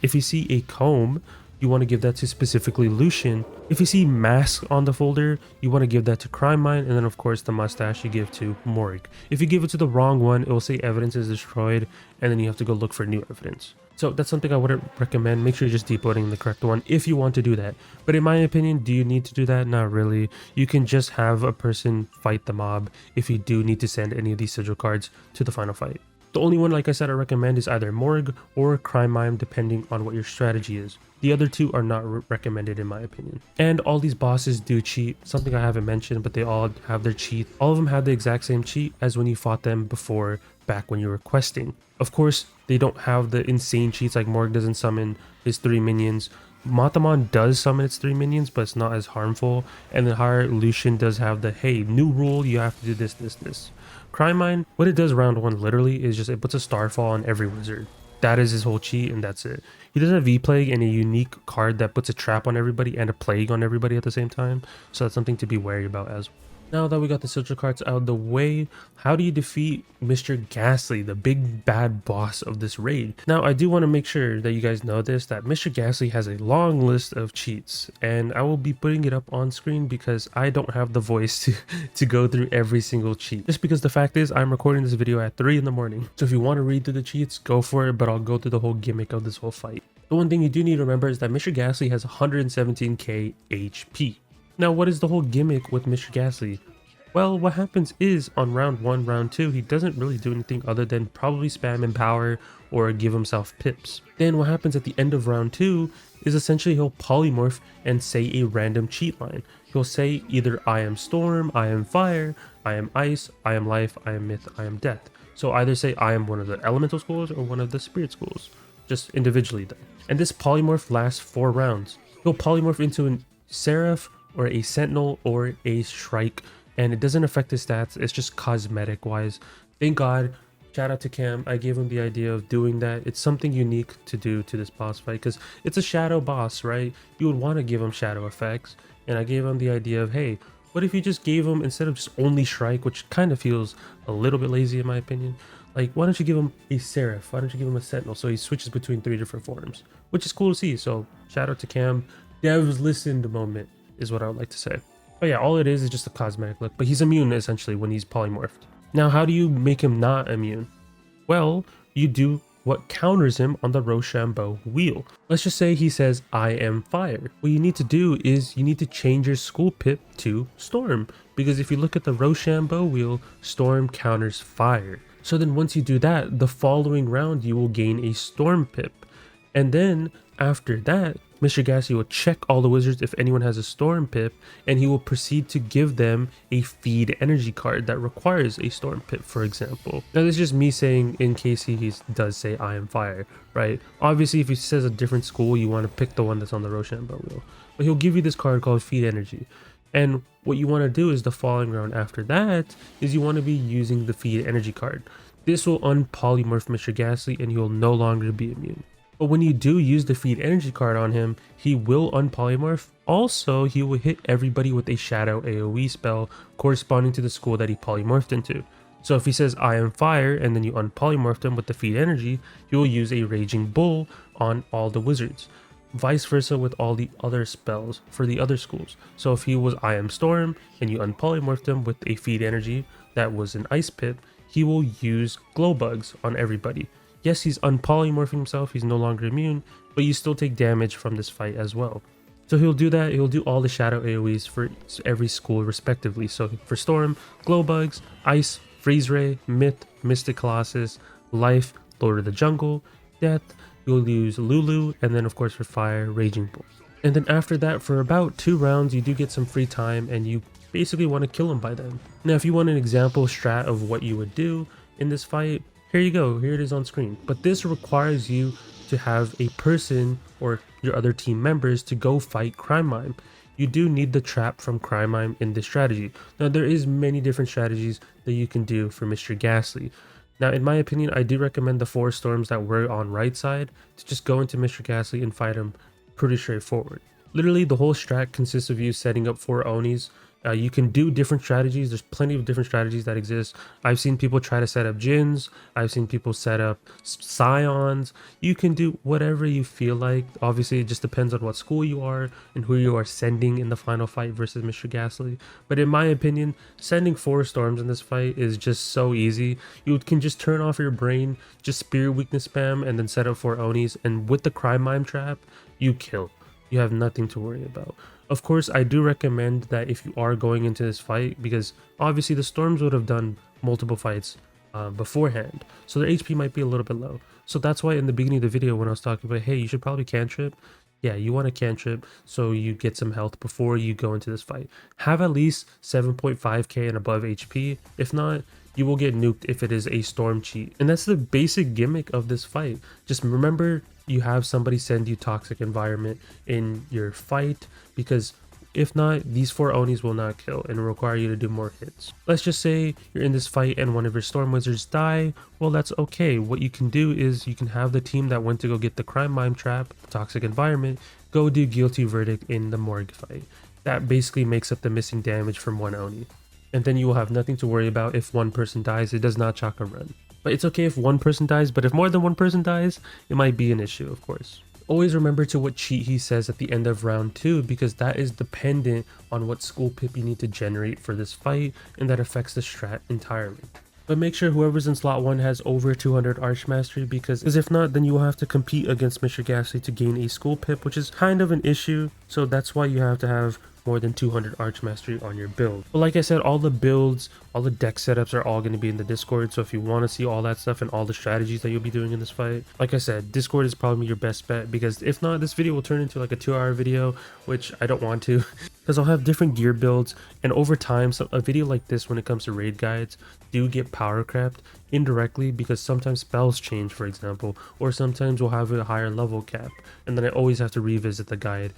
If you see a comb, you want to give that to specifically Lucian. If you see mask on the folder, you want to give that to Crime Mine, and then of course the mustache you give to Morgue. If you give it to the wrong one, it will say evidence is destroyed, and then you have to go look for new evidence. So that's something I wouldn't recommend. Make sure you're just depoting the correct one if you want to do that. But in my opinion, do you need to do that? Not really. You can just have a person fight the mob if you do need to send any of these sigil cards to the final fight. The only one, like I said, I recommend is either Morg or Crime Mime, depending on what your strategy is. The other two are not recommended in my opinion. And all these bosses do cheat, something I haven't mentioned, but they all have their cheat. All of them have the exact same cheat as when you fought them before, back when you were questing. Of course, they don't have the insane cheats, like Morg doesn't summon his 3 minions. Matamon does summon its 3 minions, but it's not as harmful. And then Lucian does have the, hey, new rule, you have to do this. Crime Mine, what it does round 1 literally is just it puts a Starfall on every wizard. That is his whole cheat, and that's it. He does have V-Plague and a unique card that puts a trap on everybody and a plague on everybody at the same time, so that's something to be wary about as well. Now that we got the sigil cards out of the way, how do you defeat Mr. Ghastly, the big bad boss of this raid? Now, I do want to make sure that you guys know this, that Mr. Ghastly has a long list of cheats, and I will be putting it up on screen because I don't have the voice to go through every single cheat. Just because the fact is, I'm recording this video at 3 in the morning. So if you want to read through the cheats, go for it, but I'll go through the whole gimmick of this whole fight. The one thing you do need to remember is that Mr. Ghastly has 117k HP. Now, what is the whole gimmick with Mr. Ghastly? Well, what happens is on round 1, round 2, he doesn't really do anything other than probably spam Empower or give himself pips. Then what happens at the end of round 2 is essentially he'll polymorph and say a random cheat line. He'll say either I am Storm, I am Fire, I am Ice, I am Life, I am Myth, I am Death. So either say I am one of the Elemental schools or one of the Spirit schools, just individually then. And this polymorph lasts 4 rounds. He'll polymorph into a Seraph or a Sentinel or a Shrike, and it doesn't affect his stats, it's just cosmetic wise. Thank God, shout out to Cam, I gave him the idea of doing that. It's something unique to do to this boss fight because it's a shadow boss, right? You would want to give him shadow effects, and I gave him the idea of, hey, what if you just gave him, instead of just only Shrike, which kind of feels a little bit lazy in my opinion, like why don't you give him a Seraph, why don't you give him a Sentinel, so he switches between 3 different forms, which is cool to see. So shout out to Cam, devs listened moment is what I would like to say. But yeah, all it is just a cosmetic look, but he's immune essentially when he's polymorphed. Now, how do you make him not immune? Well, you do what counters him on the Rochambeau wheel. Let's just say he says, I am Fire. What you need to do is you need to change your school pip to Storm, because if you look at the Rochambeau wheel, Storm counters Fire. So then once you do that, the following round you will gain a Storm pip. And then after that, Mr. Ghastly will check all the wizards if anyone has a Storm pip, and he will proceed to give them a feed energy card that requires a Storm pip, for example. Now this is just me saying in case he does say I am Fire, right? Obviously if he says a different school, you want to pick the one that's on the Rochambeau wheel. But he'll give you this card called feed energy. And what you want to do is the following round after that is you want to be using the feed energy card. This will unpolymorph Mr. Ghastly and he will no longer be immune. But when you do use the feed energy card on him, he will unpolymorph. Also, he will hit everybody with a shadow AoE spell corresponding to the school that he polymorphed into. So if he says I am Fire and then you unpolymorphed him with the feed energy, he will use a Raging Bull on all the wizards. Vice versa with all the other spells for the other schools. So if he was I am Storm and you unpolymorphed him with a feed energy that was an Ice Pip, he will use Glow Bugs on everybody. Yes, he's unpolymorphing himself, he's no longer immune, but you still take damage from this fight as well. So he'll do that, he'll do all the shadow AoEs for every school respectively. So for Storm, Glow Bugs, Ice, Freeze Ray, Myth, Mystic Colossus, Life, Lord of the Jungle, Death, you'll use Lulu, and then of course for Fire, Raging Bull. And then after that, for about 2 rounds, you do get some free time and you basically want to kill him by then. Now if you want an example strat of what you would do in this fight, here you go, here it is on screen. But this requires you to have a person or your other team members to go fight Crime Mime. You do need the trap from Crime Mime in this strategy. Now there is many different strategies that you can do for Mr. Ghastly. Now in my opinion, I do recommend the 4 storms that were on right side to just go into Mr. Ghastly and fight him pretty straightforward. Literally the whole strat consists of you setting up 4 Onis. You can do different strategies. There's plenty of different strategies that exist. I've seen people try to set up Jins. I've seen people set up Scions. You can do whatever you feel like. Obviously, it just depends on what school you are and who you are sending in the final fight versus Mr. Ghastly. But in my opinion, sending 4 storms in this fight is just so easy. You can just turn off your brain, just Spirit Weakness spam, and then set up 4 Onis. And with the Crime Mime trap, you kill. You have nothing to worry about. Of course, I do recommend that if you are going into this fight, because obviously the storms would have done multiple fights beforehand, so their HP might be a little bit low. So that's why in the beginning of the video when I was talking about, hey, you should probably cantrip, yeah, you want to cantrip so you get some health before you go into this fight. Have at least 7.5k and above HP. If not, you will get nuked if it is a storm cheat. And that's the basic gimmick of this fight. Just remember, you have somebody send you toxic environment in your fight, because if not, these 4 Onis will not kill and require you to do more hits. Let's just say you're in this fight and one of your storm wizards die. Well, that's okay. What you can do is you can have the team that went to go get the crime mime trap, toxic environment, go do guilty verdict in the morgue fight. That basically makes up the missing damage from 1 Oni. And then you will have nothing to worry about if one person dies. It does not chalk a run. But it's okay if one person dies, but if more than one person dies, it might be an issue, of course. Always remember to what cheat he says at the end of round 2, because that is dependent on what school pip you need to generate for this fight, and that affects the strat entirely. But make sure whoever's in slot 1 has over 200 Arch Mastery, because if not, then you will have to compete against Mr. Ghastly to gain a school pip, which is kind of an issue. So that's why you have to have more than 200 Arch Mastery on your build. But like I said, all the builds, all the deck setups are all going to be in the Discord. So if you want to see all that stuff and all the strategies that you'll be doing in this fight, like I said, Discord is probably your best bet, because if not, this video will turn into like a 2-hour video, which I don't want to, because I'll have different gear builds, and over time, so a video like this when it comes to raid guides do get power capped indirectly, because sometimes spells change, for example, or sometimes we'll have a higher level cap, and then I always have to revisit the guide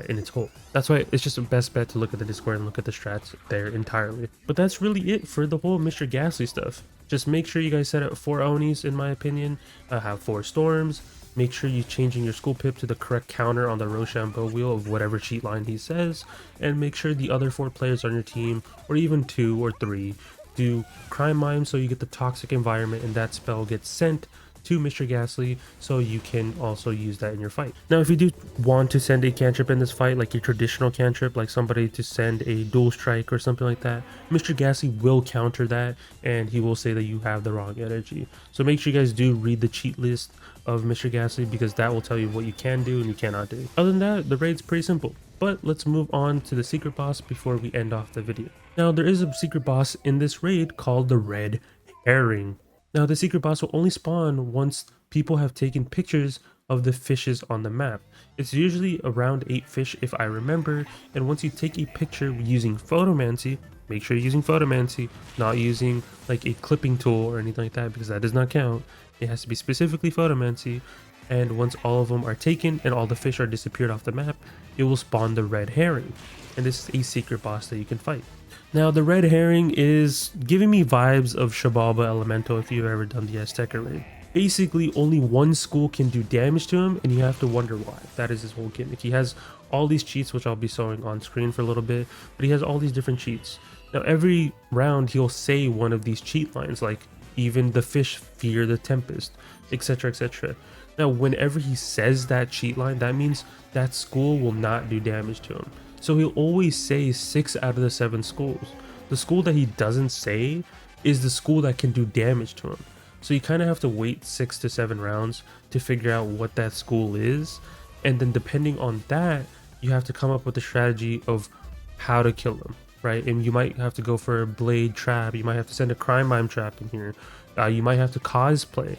in its whole. That's why it's just the best bet to look at the Discord and look at the strats there entirely. But that's really it for the whole Mr. Ghastly stuff. Just make sure you guys set up 4 Onis, in my opinion, have 4 storms. Make sure you're changing your school pip to the correct counter on the Rochambeau wheel of whatever cheat line he says, and make sure the other 4 players on your team, or even 2 or 3, do crime mime so you get the toxic environment, and that spell gets sent to Mr. Ghastly so you can also use that in your fight. Now, if you do want to send a cantrip in this fight, like your traditional cantrip, like somebody to send a dual strike or something like that, Mr. Ghastly will counter that, and he will say that you have the wrong energy. So make sure you guys do read the cheat list of Mr. Ghastly, because that will tell you what you can do and you cannot do. Other than that, the raid's pretty simple. But let's move on to the secret boss before we end off the video. Now, there is a secret boss in this raid called the Red Herring. Now, the secret boss will only spawn once people have taken pictures of the fishes on the map. It's usually around 8 fish if I remember, and once you take a picture using photomancy, make sure you're using photomancy, not using like a clipping tool or anything like that, because that does not count. It has to be specifically photomancy, and once all of them are taken and all the fish are disappeared off the map, it will spawn the Red Herring, and this is a secret boss that you can fight. Now, the Red Herring is giving me vibes of Shabalba Elemental if you've ever done the Azteca raid. Basically, only one school can do damage to him, and you have to wonder why. That is his whole gimmick. He has all these cheats, which I'll be showing on screen for a little bit, but he has all these different cheats. Now, every round, he'll say one of these cheat lines, like, even the fish fear the tempest, etc, etc. Now, whenever he says that cheat line, that means that school will not do damage to him. So he'll always say 6 out of the 7 schools. The school that he doesn't say is the school that can do damage to him. So you kind of have to wait 6 to 7 rounds to figure out what that school is. And then depending on that, you have to come up with a strategy of how to kill him, right? And you might have to go for a blade trap. You might have to send a crime mime trap in here. You might have to cosplay.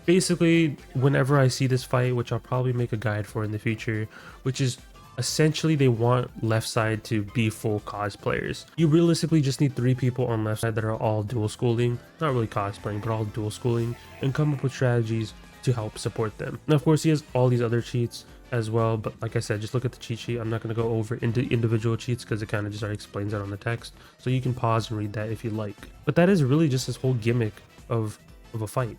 Basically, whenever I see this fight, which I'll probably make a guide for in the future, which is essentially they want left side to be full cosplayers. You realistically just need 3 people on left side that are all dual schooling, not really cosplaying, but all dual schooling, and come up with strategies to help support them. Now, of course, he has all these other cheats as well, but like I said, just look at the cheat sheet. I'm not going to go over into individual cheats because it kind of just already explains that on the text, so you can pause and read that if you like. But that is really just his whole gimmick of a fight.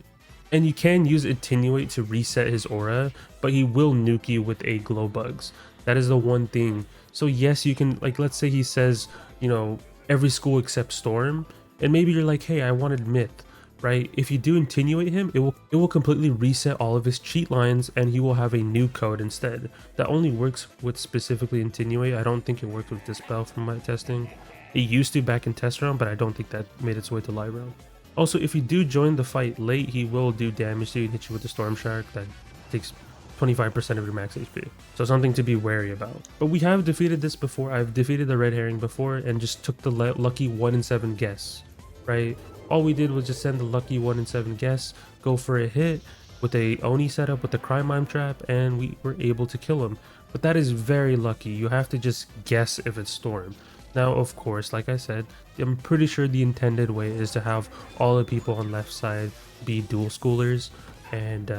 And you can use Attenuate to reset his aura, but he will nuke you with a glow bugs. That is the one thing. So yes, you can, like, let's say he says, you know, every school except Storm, and maybe you're like, hey, I wanted Myth, right? If you do Attenuate him, it will completely reset all of his cheat lines, and he will have a new code instead. That only works with specifically Attenuate. I don't think it works with Dispel from my testing. It used to back in test round, but I don't think that made its way to live round. Also, if you do join the fight late, he will do damage to you and hit you with the Storm Shark that takes 25% of your max HP. So something to be wary about. But we have defeated this before. I've defeated the Red Herring before and just took the lucky 1 in 7 guess, right? All we did was just send the lucky 1 in 7 guess, go for a hit with a Oni setup with the Crime Mime trap, and we were able to kill him. But that is very lucky. You have to just guess if it's Storm. Now, of course, like I said, I'm pretty sure the intended way is to have all the people on left side be dual schoolers and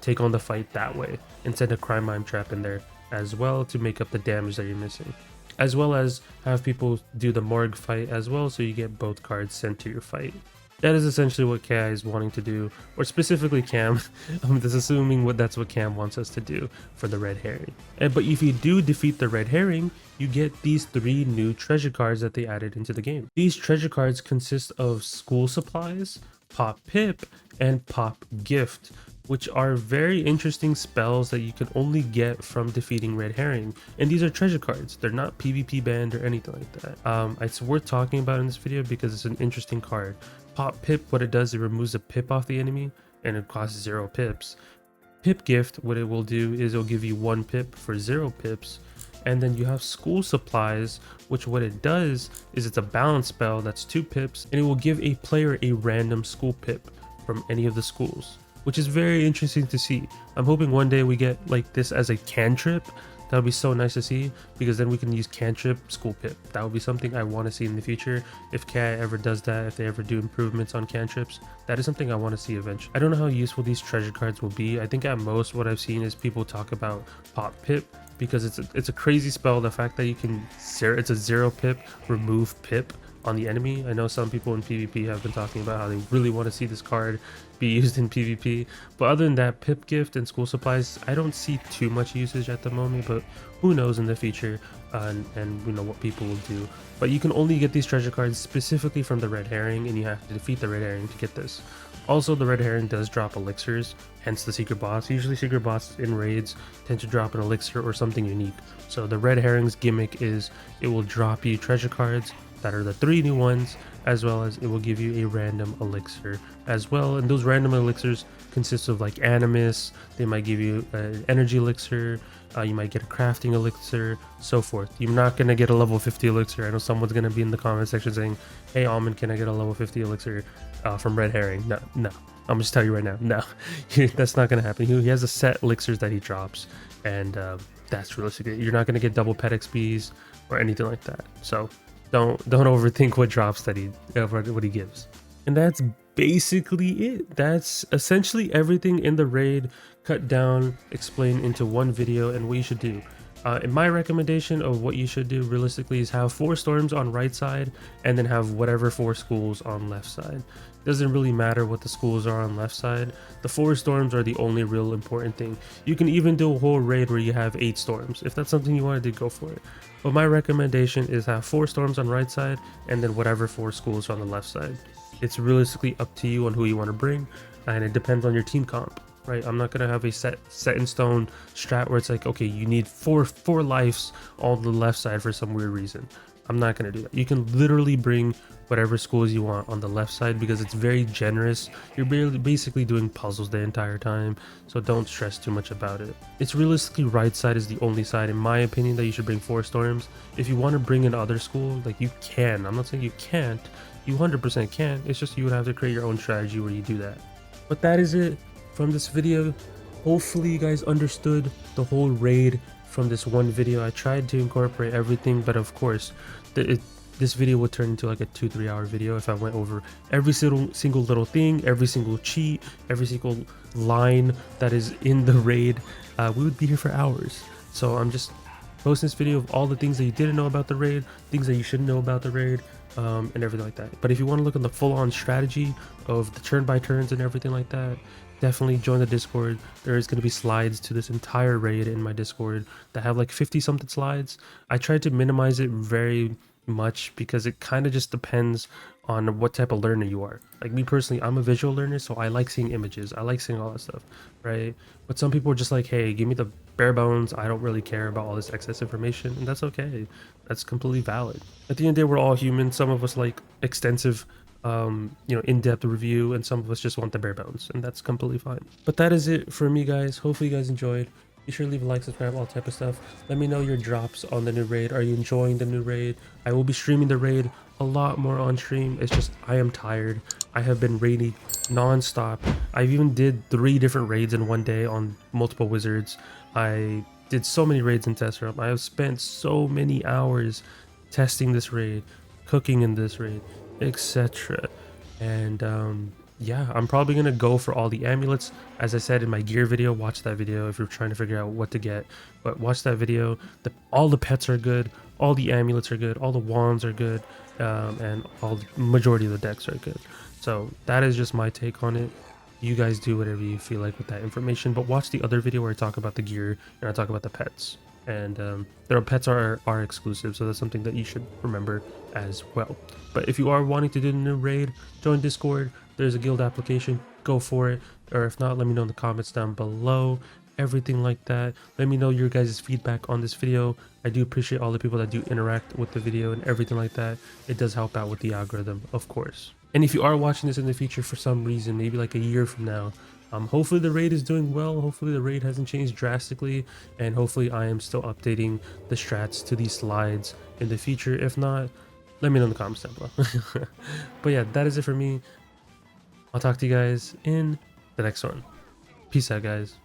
take on the fight that way, and send a Crime Mime trap in there as well to make up the damage that you're missing. As well as have people do the Morgue fight as well, so you get both cards sent to your fight. That is essentially what KI is wanting to do, or specifically Cam. I'm just assuming that's what Cam wants us to do for the red herring. But if you do defeat the red herring, you get these 3 new treasure cards that they added into the game. These treasure cards consist of school supplies, Pop Pip, and Pop Gift, which are very interesting spells that you can only get from defeating red herring. And these are treasure cards. They're not PvP banned or anything like that. It's worth talking about in this video because it's an interesting card. Pop Pip, what it does, it removes a pip off the enemy and it costs 0 pips. Pip Gift, what it will do is it'll give you 1 pip for 0 pips. And then you have School Supplies, which what it does is it's a balance spell that's 2 pips, and it will give a player a random school pip from any of the schools, which is very interesting to see. I'm hoping one day we get like this as a cantrip. That would be so nice to see, because then we can use cantrip school pip. That would be something I want to see in the future. If KI ever does that, if they ever do improvements on cantrips, that is something I want to see eventually. I don't know how useful these treasure cards will be. I think at most what I've seen is people talk about Pop Pip, because it's a crazy spell. The fact that you can it's a 0 pip remove pip on the enemy. I know some people in PvP have been talking about how they really want to see this card be used in PvP, but other than that, Pip Gift and School Supplies, I don't see too much usage at the moment, but who knows in the future, and you know what people will do. But you can only get these treasure cards specifically from the red herring, and you have to defeat the red herring to get this. Also, the red herring does drop elixirs, hence the secret boss. Usually secret bosses in raids tend to drop an elixir or something unique. So the red herring's gimmick is it will drop you treasure cards that are the 3 new ones, as well as it will give you a random elixir as well. And those random elixirs consist of like animus, they might give you an energy elixir, you might get a crafting elixir, so forth. You're not going to get a level 50 elixir. I know someone's going to be in the comment section saying, hey Almond, can I get a level 50 elixir from red herring? No, I'm just tell you right now, no. That's not going to happen. He has a set elixirs that he drops, and that's realistic. You're not going to get double pet XPs or anything like that. So don't overthink what drops that what he gives. And that's basically it. That's essentially everything in the raid cut down, explained into one video, and what you should do. In my recommendation of what you should do realistically is have 4 storms on right side, and then have whatever 4 schools on left side. Doesn't really matter what the schools are on left side. The 4 storms are the only real important thing. You can even do a whole raid where you have 8 storms. If that's something you want to do, go for it. But my recommendation is have 4 storms on right side, and then whatever 4 schools are on the left side. It's realistically up to you on who you want to bring, and it depends on your team comp. Right, I'm not gonna have a set in stone strat where it's like, okay, you need four lives on the left side for some weird reason. I'm not gonna do that. You can literally bring whatever schools you want on the left side because it's very generous. You're basically doing puzzles the entire time, so don't stress too much about it. It's realistically right side is the only side, in my opinion, that you should bring 4 storms. If you want to bring in other schools, like you can. I'm not saying you can't. You 100% can. It's just you would have to create your own strategy where you do that. But that is it from this video. Hopefully you guys understood the whole raid from this one video. I tried to incorporate everything, but of course this video would turn into like a 2-3 hour video if I went over every single little thing, every single cheat, every single line that is in the raid. We would be here for hours. So I'm just posting this video of all the things that you didn't know about the raid, things that you should know about the raid, and everything like that. But if you want to look at the full-on strategy of the turn by turns and everything like that, definitely join the Discord. There is going to be slides to this entire raid in my Discord that have like 50 something slides. I tried to minimize it very much because it kind of just depends on what type of learner you are. Like me personally, I'm a visual learner, so I like seeing images, I like seeing all that stuff, right? But some people are just like, hey, give me the bare bones, I don't really care about all this excess information, and that's okay. That's completely valid. At the end of the day, we're all human. Some of us like extensive in-depth review, and some of us just want the bare bones, and that's completely fine. But that is it for me, guys. Hopefully you guys enjoyed. Be sure to leave a like, subscribe, all type of stuff. Let me know your drops on the new raid. Are you enjoying the new raid? I will be streaming the raid a lot more on stream. It's just I am tired. I have been raiding non-stop. I've even did 3 different raids in one day on multiple wizards. I did so many raids in test realm. I have spent so many hours testing this raid, cooking in this raid, etc. And yeah, I'm probably gonna go for all the amulets. As I said in my gear video, watch that video if you're trying to figure out what to get. But watch that video. All the pets are good, all the amulets are good, all the wands are good, and all the majority of the decks are good. So that is just my take on it. You guys do whatever you feel like with that information, but watch the other video where I talk about the gear and I talk about the pets. And their pets are exclusive, so that's something that you should remember as well. But if you are wanting to do the new raid, join Discord. There's a guild application, go for it. Or if not, let me know in the comments down below, everything like that. Let me know your guys' feedback on this video. I do appreciate all the people that do interact with the video and everything like that. It does help out with the algorithm, of course. And if you are watching this in the future for some reason, maybe like a year from now, hopefully the raid is doing well. Hopefully the raid hasn't changed drastically, and hopefully I am still updating the strats to these slides in the future. If not, let me know in the comments down below. But yeah, that is it for me. I'll talk to you guys in the next one. Peace out, guys.